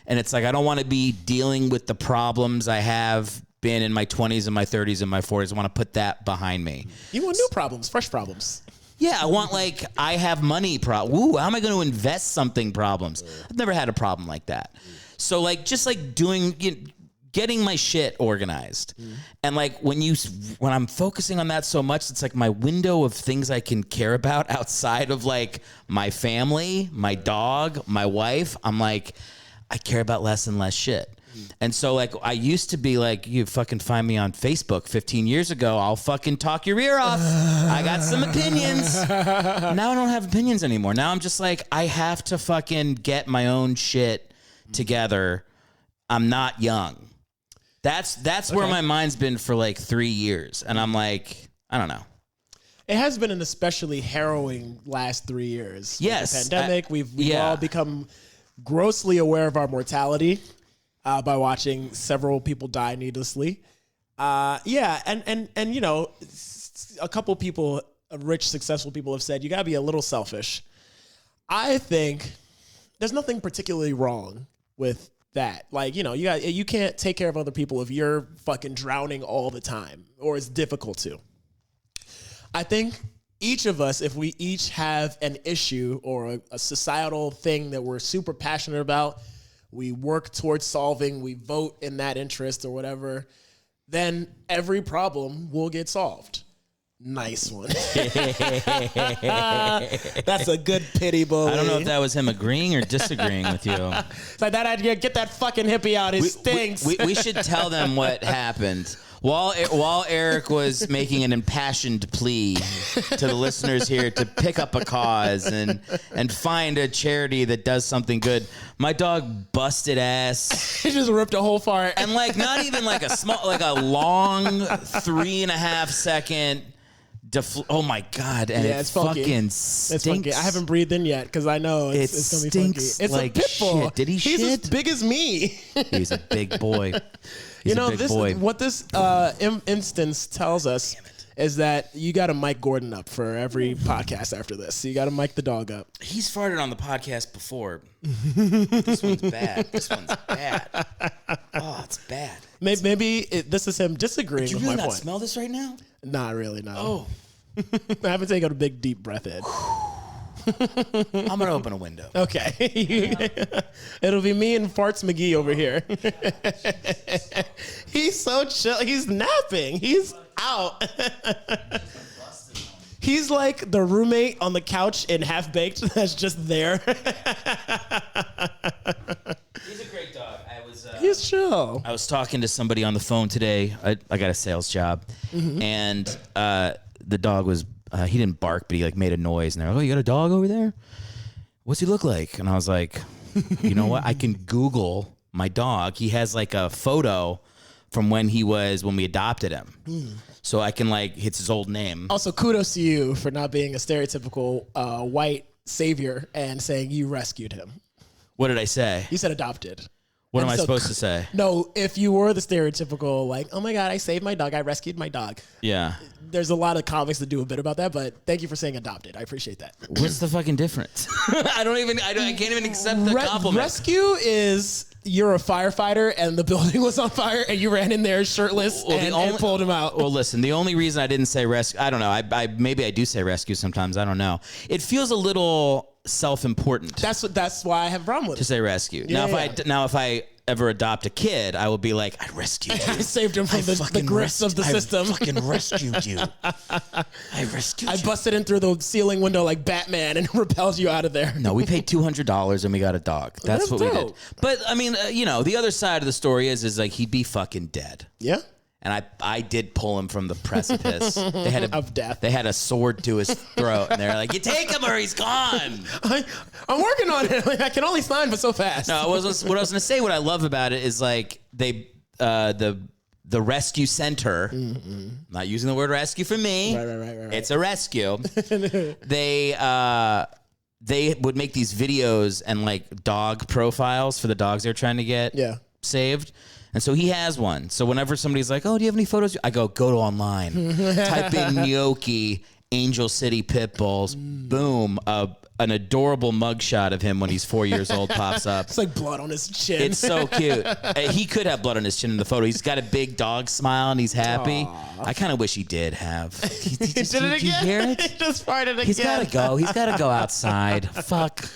and it's like I don't want to be dealing with the problems I have been in my 20s and my 30s and my 40s. I want to put that behind me. You want new problems, fresh problems. Yeah, I want like I have money Ooh, how am I going to invest something problems? I've never had a problem like that. So like just like doing getting my shit organized. And like when I'm focusing on that so much, it's like my window of things I can care about outside of like my family, my dog, my wife. I'm like, I care about less and less shit. And so like I used to be like, you fucking find me on Facebook 15 years ago, I'll fucking talk your ear off. I got some opinions. Now I don't have opinions anymore. Now I'm just like, I have to fucking get my own shit together. I'm not young. That's where my mind's been for like 3 years. And I'm like, I don't know. It has been an especially harrowing last 3 years. Yes. With the pandemic, we've all become grossly aware of our mortality by watching several people die needlessly. And a couple people, rich, successful people have said, you gotta be a little selfish. I think there's nothing particularly wrong with that. Like, you can't take care of other people if you're fucking drowning all the time, or it's difficult to. I think each of us, if we each have an issue or a societal thing that we're super passionate about, we work towards solving, we vote in that interest or whatever, then every problem will get solved. Nice one. That's a good pity bully. I don't know if that was him agreeing or disagreeing with you. It's like that idea, get that fucking hippie out. It stinks. We should tell them what happened. While Eric was making an impassioned plea to the listeners here to pick up a cause and find a charity that does something good, my dog busted ass. He just ripped a whole fart. And like not even like a small, like a long 3.5 second. Oh my God! And yeah, it fucking stinks. It's funky. I haven't breathed in yet because I know it's gonna be funky. It's like a pit bull. Shit. Did he He's shit? as big as me. He's a big boy. He's a big boy. What this instance tells us is that you got to mic Gordon up for every podcast after this. So you got to mic the dog up. He's farted on the podcast before. This one's bad. This one's bad. Oh, it's bad. Maybe this is him disagreeing with my point. Do you really not smell this right now? Not really, no. Oh. I haven't taken a big, deep breath in. I'm going to open a window. Okay. It'll be me and Farts McGee over here. He's so chill. He's napping. He's out. He's like the roommate on the couch in Half Baked that's just there. He's a great dog. He's chill. I was talking to somebody on the phone today. I got a sales job, and the dog was he didn't bark, but he like made a noise, and they're like, "Oh, you got a dog over there? What's he look like?" And I was like, "You know what? I can Google my dog. He has like a photo from when we adopted him, so I can like it's his old name." Also, kudos to you for not being a stereotypical white savior and saying you rescued him. What did I say? You said adopted. What am I supposed to say? No, if you were the stereotypical, like, oh my God, I saved my dog, I rescued my dog. Yeah. There's a lot of comics that do a bit about that, but thank you for saying adopted. I appreciate that. What's the fucking difference? I can't even accept the compliment. Rescue is you're a firefighter and the building was on fire and you ran in there shirtless and pulled him out. Well, listen, the only reason I didn't say rescue, I don't know. Maybe I do say rescue sometimes. I don't know. It feels a little self-important. That's why I have a problem with it. To say rescue. Yeah, If I ever adopt a kid, I will be like, I rescued you. I saved him from the grips of the system. I fucking rescued you. I rescued you. I busted in through the ceiling window like Batman and repelled you out of there. No, we paid $200 and we got a dog. That's what we did. But I mean, the other side of the story is like he'd be fucking dead. Yeah. And I did pull him from the precipice. They had of death. They had a sword to his throat, and they're like, "You take him or he's gone." I'm working on it. Like, I can only sign, but so fast. No, what I was going to say. What I love about it is like the rescue center. Mm-hmm. Not using the word rescue for me. Right. It's a rescue. They would make these videos and like dog profiles for the dogs they're trying to get saved. And so he has one. So whenever somebody's like, "Oh, do you have any photos?" I go to online, type in Gnocchi, Angel City Pit Bulls, boom, an adorable mugshot of him when he's 4 years old pops up. It's like blood on his chin. It's so cute. He could have blood on his chin in the photo. He's got a big dog smile and he's happy. Aww. I kind of wish he did have. He did it again. Did you hear it? He just farted again. He's got to go. He's got to go outside. Fuck.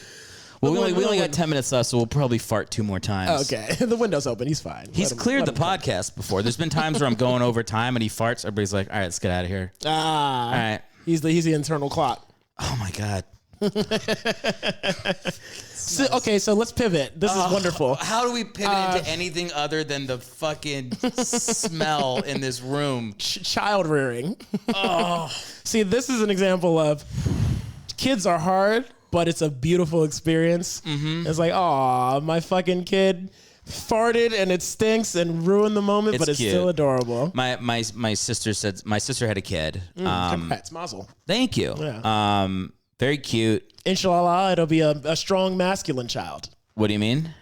Well, we only got 10 minutes left, so we'll probably fart 2 more times. Okay. The window's open. He's fine. He's cleared the podcast before. There's been times where I'm going over time and he farts. Everybody's like, "All right, let's get out of here." All right. He's the internal clock. Oh, my God. So let's pivot. This is wonderful. How do we pivot into anything other than the fucking smell in this room? Child rearing. See, this is an example of kids are hard, but it's a beautiful experience. Mm-hmm. It's like, my fucking kid farted and it stinks and ruined the moment, but it's cute. Still adorable. My sister said my sister had a kid. Congrats, mazel. Thank you. Yeah. Very cute. Inshallah, it'll be a strong masculine child. What do you mean?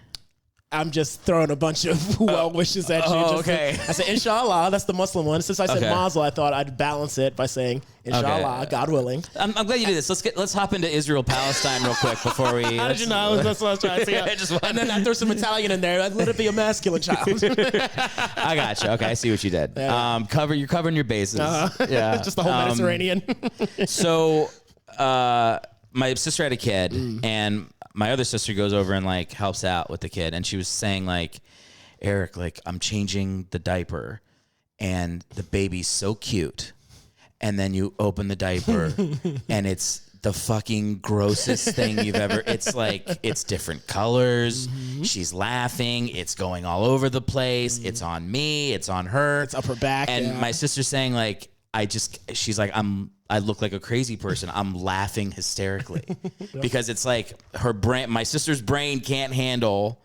I'm just throwing a bunch of well wishes at you. Okay. I said, Inshallah, that's the Muslim one. Since I said mazel, I thought I'd balance it by saying, Inshallah, God willing. I'm glad you did this. Let's hop into Israel-Palestine real quick before we... How did you know? That's what I was trying to say. And then I threw some Italian in there. I'd let it be a masculine child. I got you. Okay, I see what you did. Yeah. You're covering your bases. Yeah. Just the whole Mediterranean. So, my sister had a kid, and my other sister goes over and like helps out with the kid, and she was saying like, "Eric, like I'm changing the diaper and the baby's so cute, and then you open the diaper and it's the fucking grossest thing you've ever, it's like, it's different colors, she's laughing, it's going all over the place, it's on me, it's on her, it's up her back." And my sister's saying like, she's like, I look like a crazy person. I'm laughing hysterically because it's like my sister's brain can't handle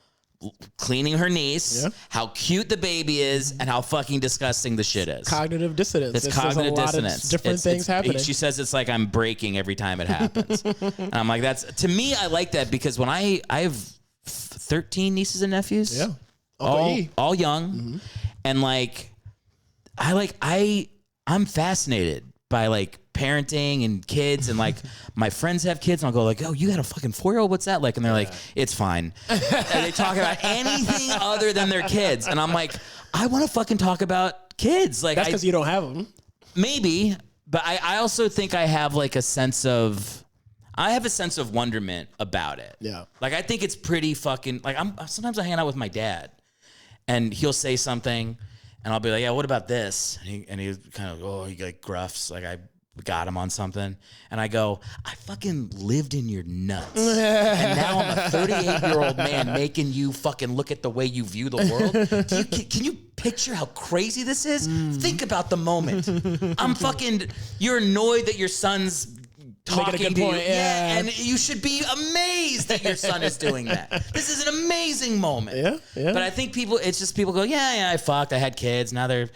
cleaning her niece, how cute the baby is, and how fucking disgusting the shit is. Cognitive dissonance. It's cognitive dissonance. Different things happening. She says it's like I'm breaking every time it happens. And I'm like, to me, I like that because when I have 13 nieces and nephews, all young, and like, I'm fascinated by like parenting and kids, and like my friends have kids, and I'll go like, "Oh, you got a fucking 4-year-old? What's that like?" And they're like, "It's fine." And they talk about anything other than their kids, and I'm like, I want to fucking talk about kids. Like that's because you don't have them. Maybe, But I also think I have like a sense of wonderment about it. Yeah. Like I think it's pretty fucking like sometimes I hang out with my dad and he'll say something and I'll be like, yeah, what about this? And he kind of, he like gruffs like I got him on something. And I go, I fucking lived in your nuts. And now I'm a 38-year-old man making you fucking look at the way you view the world. Can you picture how crazy this is? Think about the moment. You're annoyed that your son's talking to you. Yeah, and you should be amazed that your son is doing that. This is an amazing moment. Yeah. But I think people go, yeah, I fucked, I had kids, now they're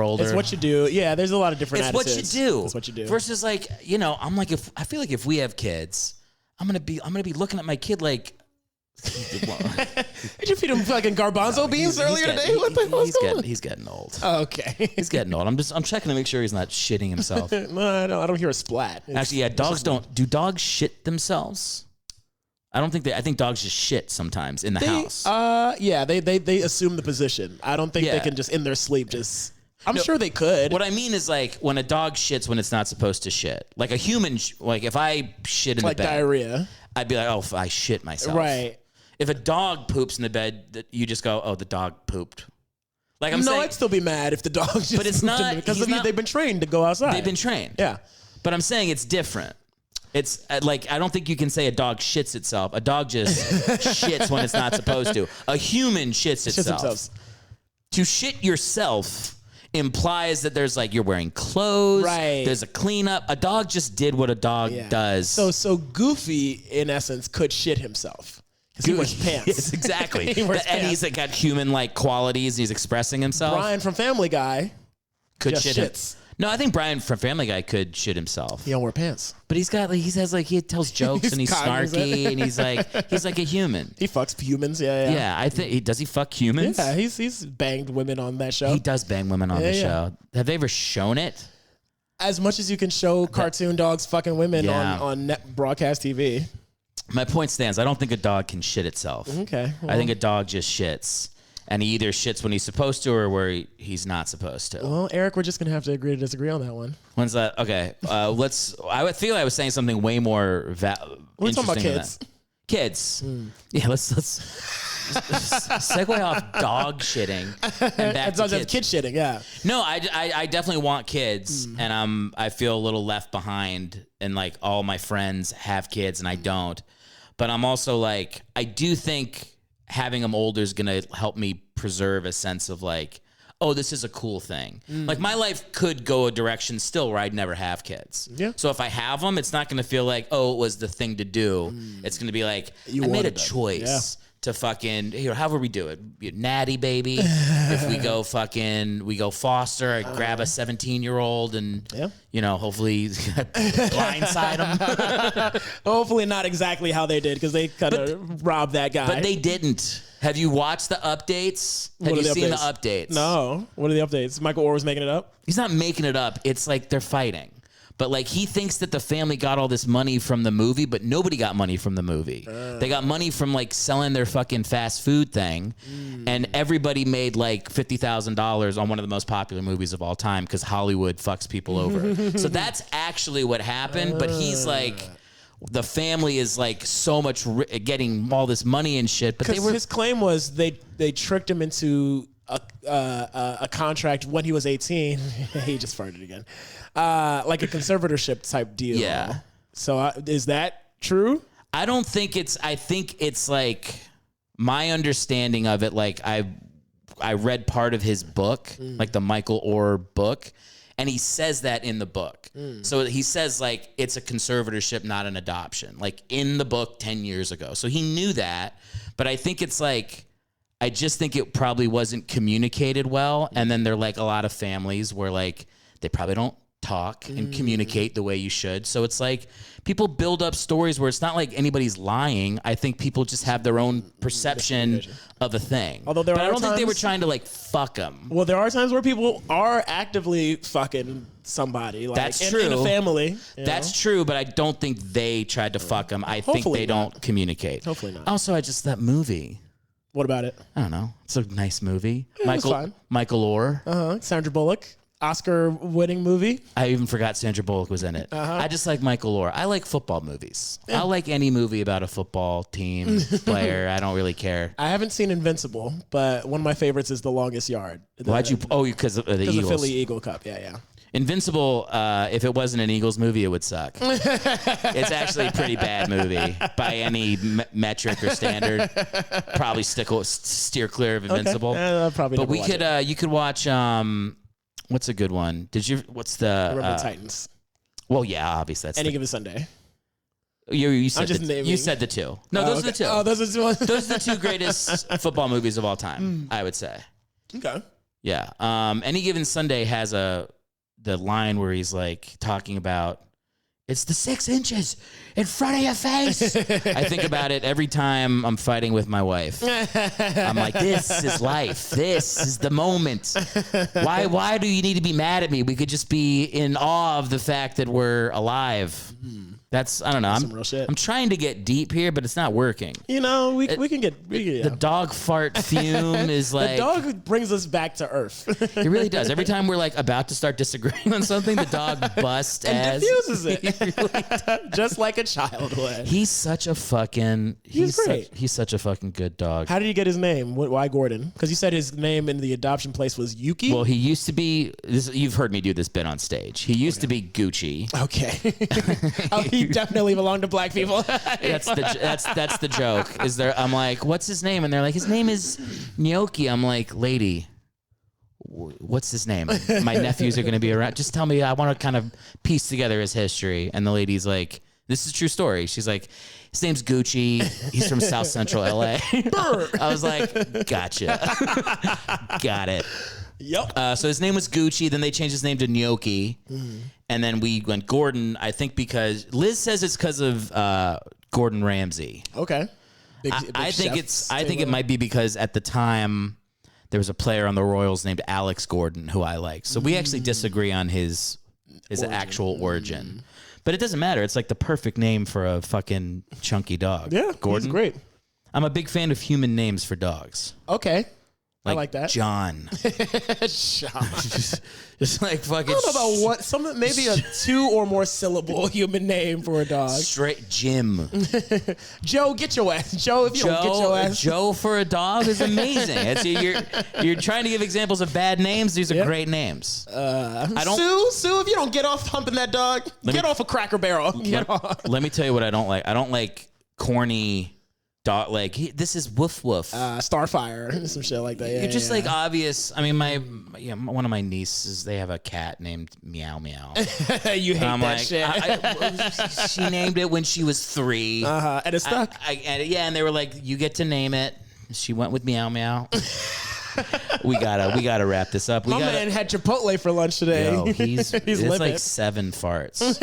older. It's what you do. Yeah, there's a lot of different It's attitudes. what you do. It's what you do. Versus like, I'm like, I feel like if we have kids, I'm gonna be looking at my kid like, did you feed him fucking garbanzo beans earlier today? What the hell's going on? He's getting old. Oh, okay. He's getting old. I'm checking to make sure he's not shitting himself. No, I don't hear a splat. Actually, yeah, do dogs shit themselves? I think dogs just shit sometimes in the house. Yeah, they assume the position. I don't think they can just in their sleep just. I'm sure they could. What I mean is like when a dog shits when it's not supposed to shit. Like a human, like if I shit in the bed, like diarrhea, I'd be like, oh, I shit myself. Right. If a dog poops in the bed, you just go, oh, the dog pooped. Like I'm saying, I'd still be mad if the dog just. But it's not because they've been trained to go outside. They've been trained. Yeah. But I'm saying it's different. It's like I don't think you can say a dog shits itself. A dog just shits when it's not supposed to. A human shits itself. To shit yourself implies that there's like you're wearing clothes. Right. There's a cleanup. A dog just did what a dog does. So Goofy in essence could shit himself. Because he wears pants. Yes, exactly. And he's like got human-like qualities. And he's expressing himself. Brian from Family Guy could just shit shits. No, I think Brian from Family Guy could shit himself. He don't wear pants. But he tells jokes and he's snarky and he's like a human. He fucks humans. Yeah. Yeah, I think does he fuck humans? Yeah, he's banged women on that show. He does bang women on the show. Have they ever shown it? As much as you can show cartoon dogs fucking women on net broadcast TV. My point stands. I don't think a dog can shit itself. Okay. Well. I think a dog just shits. And he either shits when he's supposed to or where he's not supposed to. Well, Eric, we're just going to have to agree to disagree on that one. When's that? Okay. I would feel I was saying something way more we're talking about kids. Kids. Yeah, let's segue off dog shitting and back to kids. Kid shitting, yeah. No, I definitely want kids, and I feel a little left behind, and like all my friends have kids and I don't. But I'm also like, I do think having them older is going to help me preserve a sense of like, oh, this is a cool thing. Like my life could go a direction still where I'd never have kids. Yeah. So if I have them, it's not going to feel like, oh, it was the thing to do. It's going to be like, I made a choice to fucking, however we do it. Natty baby. If we go foster, I grab a 17-year-old and, hopefully blindside them. Hopefully not exactly how they did because they kind of robbed that guy. But they didn't. Have you watched the updates? Have you seen the updates? No. What are the updates? Michael Orr was making it up? He's not making it up. It's like they're fighting. But like he thinks that the family got all this money from the movie, but nobody got money from the movie. They got money from like selling their fucking fast food thing, and everybody made like $50,000 on one of the most popular movies of all time because Hollywood fucks people over. So that's actually what happened. But he's like, the family is like so much getting all this money and shit. But his claim was they tricked him into a contract when he was 18. He just farted again. Like a conservatorship type deal. Yeah. So is that true? I don't think I think it's like my understanding of it. Like I read part of his book, like the Michael Orr book, and he says that in the book. So he says like it's a conservatorship, not an adoption, like in the book 10 years ago. So he knew that, but I think it's like, I just think it probably wasn't communicated well. And then there are like a lot of families where like they probably don't talk and communicate the way you should. So it's like people build up stories where it's not like anybody's lying. I think people just have their own perception of a thing. Although I don't think they were trying to like fuck them. Well, there are times where people are actively fucking somebody. Like, that's true. In a family. That's true, but I don't think they tried to fuck them. I think they don't communicate. Hopefully not. Also, that movie. What about it? I don't know. It's a nice movie. Yeah, Michael Orr. Sandra Bullock. Oscar-winning movie. I even forgot Sandra Bullock was in it. I just like Michael Lore. I like football movies. Yeah. I'll like any movie about a football team player. I don't really care. I haven't seen Invincible, but one of my favorites is The Longest Yard. Why'd you? Oh, because of the Eagles. Because the Philly Eagle Cup. Yeah. Invincible, if it wasn't an Eagles movie, it would suck. It's actually a pretty bad movie by any metric or standard. Probably steer clear of Invincible. Okay. Probably. But you could watch. What's a good one? What's the Remember Titans? Well, yeah, obviously that's Any Given Sunday. You said the two. No, those are the two. Oh, those are the two. Those are the two greatest football movies of all time. I would say. Okay. Yeah. Any Given Sunday has the line where he's like talking about it's the 6 inches in front of your face. I think about it every time I'm fighting with my wife. I'm like, this is life. This is the moment. Why do you need to be mad at me? We could just be in awe of the fact that we're alive. I don't know. Some real shit. I'm trying to get deep here, but it's not working. We can get the dog fart fume is like the dog brings us back to earth. It really does. Every time we're like about to start disagreeing on something, the dog busts and diffuses it. Really just like a child would. He's such a fucking he's such a fucking good dog. How did he get his name? Why Gordon? Because you said his name in the adoption place was Yuki. Well, he used to be you've heard me do this bit on stage. He used to be Gucci. Okay. He definitely belonged to black people. That's the joke. I'm like, what's his name? And they're like, his name is Gnocchi. I'm like, lady, what's his name? My nephews are going to be around. Just tell me. I want to kind of piece together his history. And the lady's like, this is a true story. She's like, his name's Gucci. He's from South Central LA. I was like, gotcha. Got it. Yep. So his name was Gucci. Then they changed his name to Gnocchi. And then we went Gordon, I think because Liz says it's because of Gordon Ramsay. Okay. I think it might be because at the time there was a player on the Royals named Alex Gordon who I like. So we actually disagree on his actual origin. But it doesn't matter. It's like the perfect name for a fucking chunky dog. Yeah, Gordon. He's great. I'm a big fan of human names for dogs. Okay. I like that. John. John. Just like fucking. I don't know about maybe a 2 or more syllable human name for a dog. Straight Jim. Joe, get your ass. Joe, if you don't get your ass. Joe for a dog is amazing. You're trying to give examples of bad names. These are great names. Sue, if you don't get off humping that dog, get off a Cracker Barrel. Let me tell you what I don't like. I don't like corny. Dog, like this is woof woof, Starfire, some shit like that. Yeah, you're just like obvious. I mean, one of my nieces, they have a cat named Meow Meow. You hate that shit. She named it when she was 3. And it stuck. And they were like, you get to name it. She went with Meow Meow. we gotta wrap this up. My man had Chipotle for lunch today. Yo, it's like 7 farts.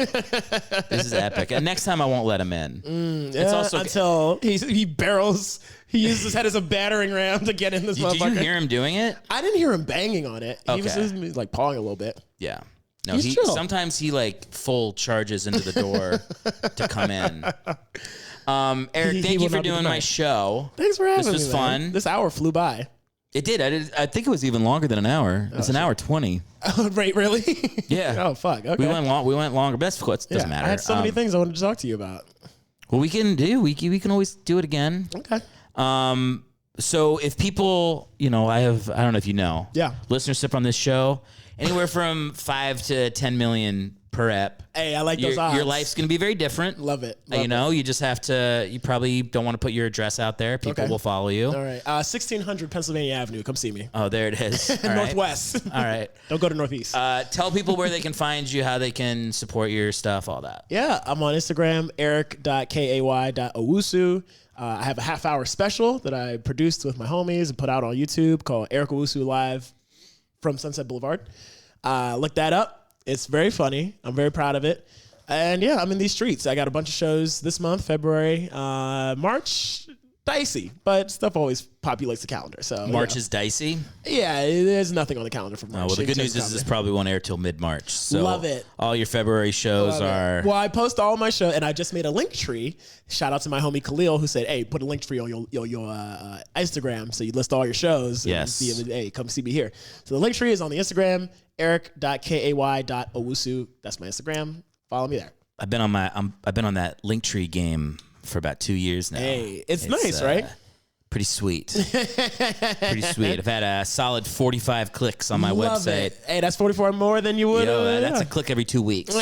This is epic. And next time I won't let him in. It's also until he barrels. He used his head as a battering ram to get in this motherfucker. Did you hear him doing it? I didn't hear him banging on it. Okay. He was like pawing a little bit. Yeah. No, sometimes he like full charges into the door to come in. Eric, thank you for doing my show. Thanks for having me. This was fun. This hour flew by. It did. I think it was even longer than an hour. It's an hour 20. Oh, right, really? Yeah. Oh, fuck. Okay. We went longer. But that's doesn't matter. I had so many things I wanted to talk to you about. Well, we can always do it again. Okay. So if people, I don't know if you know. Yeah. Listenership on this show, anywhere from 5 to 10 million per ep. Hey, I like those odds. Your life's going to be very different. Love it. You just have to, you probably don't want to put your address out there. People will follow you. All right. 1600 Pennsylvania Avenue. Come see me. Oh, there it is. Northwest. All right. Don't go to Northeast. Tell people where they can find you, how they can support your stuff, all that. Yeah. I'm on Instagram, eric.kay.owusu. I have a half-hour special that I produced with my homies and put out on YouTube called Eric Owusu Live from Sunset Boulevard. Look that up. It's very funny. I'm very proud of it. And yeah, I'm in these streets. I got a bunch of shows this month, February, March, dicey, but stuff always populates the calendar. So March is dicey? Yeah, there's nothing on the calendar for March. Well, the good news is this probably won't air till mid-March. So love it. All your February shows are... Well, I post all my shows, and I just made a link tree. Shout out to my homie Khalil, who said, hey, put a link tree on your Instagram so you list all your shows. Yes. And hey, come see me here. So the link tree is on the Instagram, Eric.kay.owusu. That's my Instagram. Follow me there. I've been on that Linktree game for about 2 years now. Hey, it's nice, right? Pretty sweet. Pretty sweet. I've had a solid 45 clicks on my website. It. Hey, that's 44 more than you would. That's a click every 2 weeks.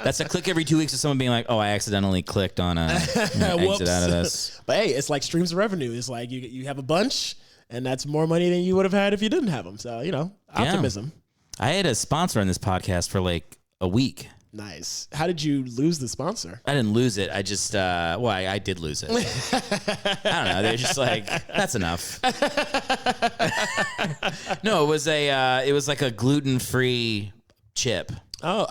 That's a click every 2 weeks of someone being like, oh, I accidentally clicked on a exit out of this. But hey, it's like streams of revenue. It's like you have a bunch, and that's more money than you would have had if you didn't have them. So, optimism. Yeah. I had a sponsor on this podcast for like a week. Nice. How did you lose the sponsor? I didn't lose it. I just, I did lose it. I don't know. They're just like, that's enough. No, it was like a gluten-free chip. Oh,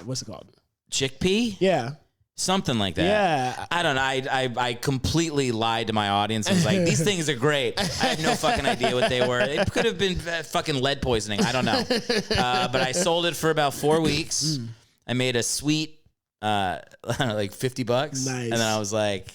what's it called? Chickpea? Yeah. Something like that. Yeah. I don't know. I completely lied to my audience and was like, these things are great. I had no fucking idea what they were. It could have been fucking lead poisoning. I don't know. But I sold it for about 4 weeks. I made a sweet, I don't know, like $50. Nice. And then I was like,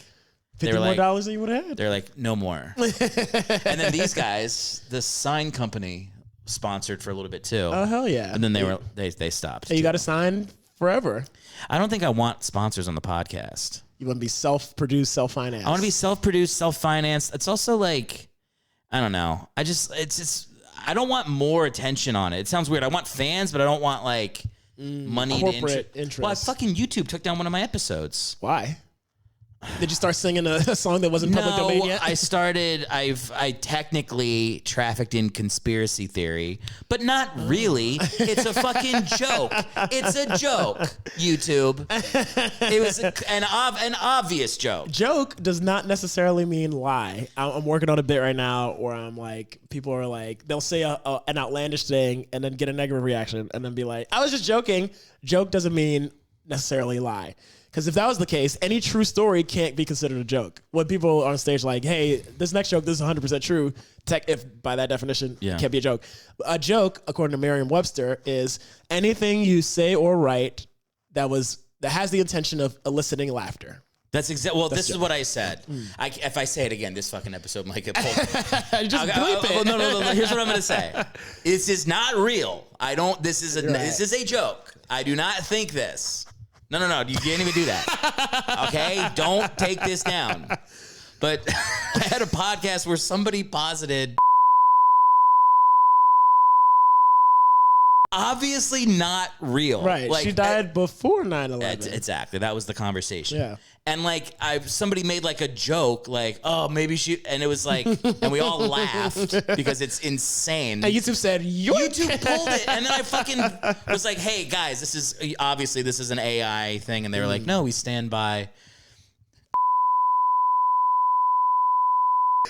$50 more dollars than you would have had? They're like, no more. And then these guys, the sign company, sponsored for a little bit too. Oh, hell yeah. And then they stopped. Hey, you got to sign forever. I don't think I want sponsors on the podcast. You want to be self-produced, self-financed. I want to be self-produced, self-financed. It's also like, I don't know. I don't want more attention on it. It sounds weird. I want fans, but I don't want like money corporate interest. Well, fucking YouTube took down one of my episodes. Why? Did you start singing a song that wasn't public domain yet? I technically trafficked in conspiracy theory, but not really. It's a fucking joke. It's a joke, YouTube. It was an obvious joke. Joke does not necessarily mean lie. I'm working on a bit right now where I'm like, people are like, they'll say an outlandish thing and then get a negative reaction and then be like, I was just joking. Joke doesn't mean necessarily lie. Because if that was the case, any true story can't be considered a joke. When people are on stage like, hey, this next joke, this is 100% true, if by that definition, can't be a joke. A joke, according to Merriam-Webster, is anything you say or write that has the intention of eliciting laughter. That's exactly. Well, this is what I said. If I say it again, this fucking episode might get pulled. Just bleep it. No. Here's what I'm going to say. This is not real. This is a joke. I do not think this. No. You can't even do that. Okay? Don't take this down. But I had a podcast where somebody posited obviously not real. Right. Like, she died before 9/11. Exactly. That was the conversation. Yeah. And like somebody made like a joke, like, oh, maybe she, and it was like, and we all laughed because it's insane. And YouTube said, YouTube pulled it. And then I fucking was like, hey guys, this is an AI thing. And they were like, no, we stand by.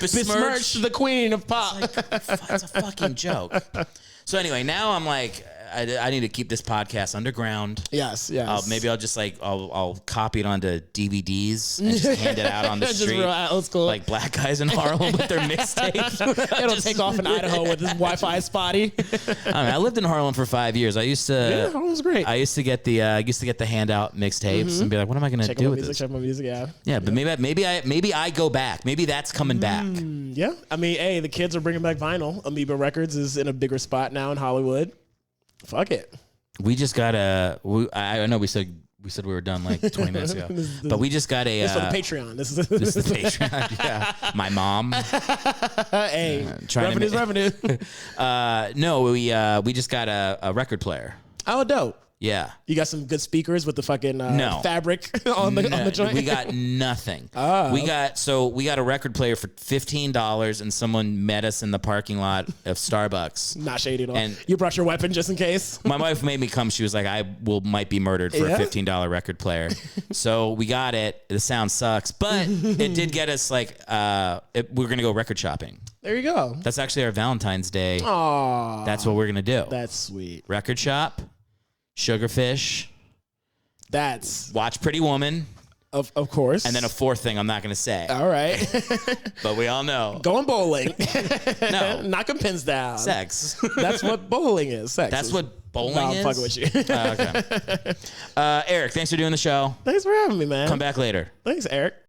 Besmirch the queen of pop. It's a fucking joke. So anyway, now I'm like, I need to keep this podcast underground. Yes. Maybe I'll just like I'll copy it onto DVDs and just hand it out on the street. Real old school. Like black guys in Harlem with their mixtapes. It'll take off in Idaho with this Wi-Fi spotty. I lived in Harlem for 5 years. I used to. Yeah, Harlem's great. I used to get the handout mixtapes and be like, what am I going to do with this? Check my music, yeah. Yeah, but maybe I go back. Maybe that's coming back. Yeah, I mean, hey, the kids are bringing back vinyl. Amoeba Records is in a bigger spot now in Hollywood. Fuck it. We just got I know we said we were done like 20 minutes ago, but we just got a. This is for the Patreon. This is the Patreon. Yeah, my mom. Hey, revenue. No, we just got a record player. Oh, dope. Yeah. You got some good speakers with the fucking fabric on the joint? We got nothing. Oh. We got a record player for $15 and someone met us in the parking lot of Starbucks. Not shady at all. And you brought your weapon just in case? My wife made me come. She was like, might be murdered for a $15 record player. So we got it. The sound sucks, but it did get us like, we're going to go record shopping. There you go. That's actually our Valentine's Day. Aww. That's what we're going to do. That's sweet. Record shop. Sugarfish. Watch Pretty Woman. Of course. And then a fourth thing I'm not going to say. All right. But we all know. Going bowling. No. Knocking pins down. Sex. That's what bowling is. Sex. That's what bowling is? I'm fucking with you. Okay. Eric, thanks for doing the show. Thanks for having me, man. Come back later. Thanks, Eric.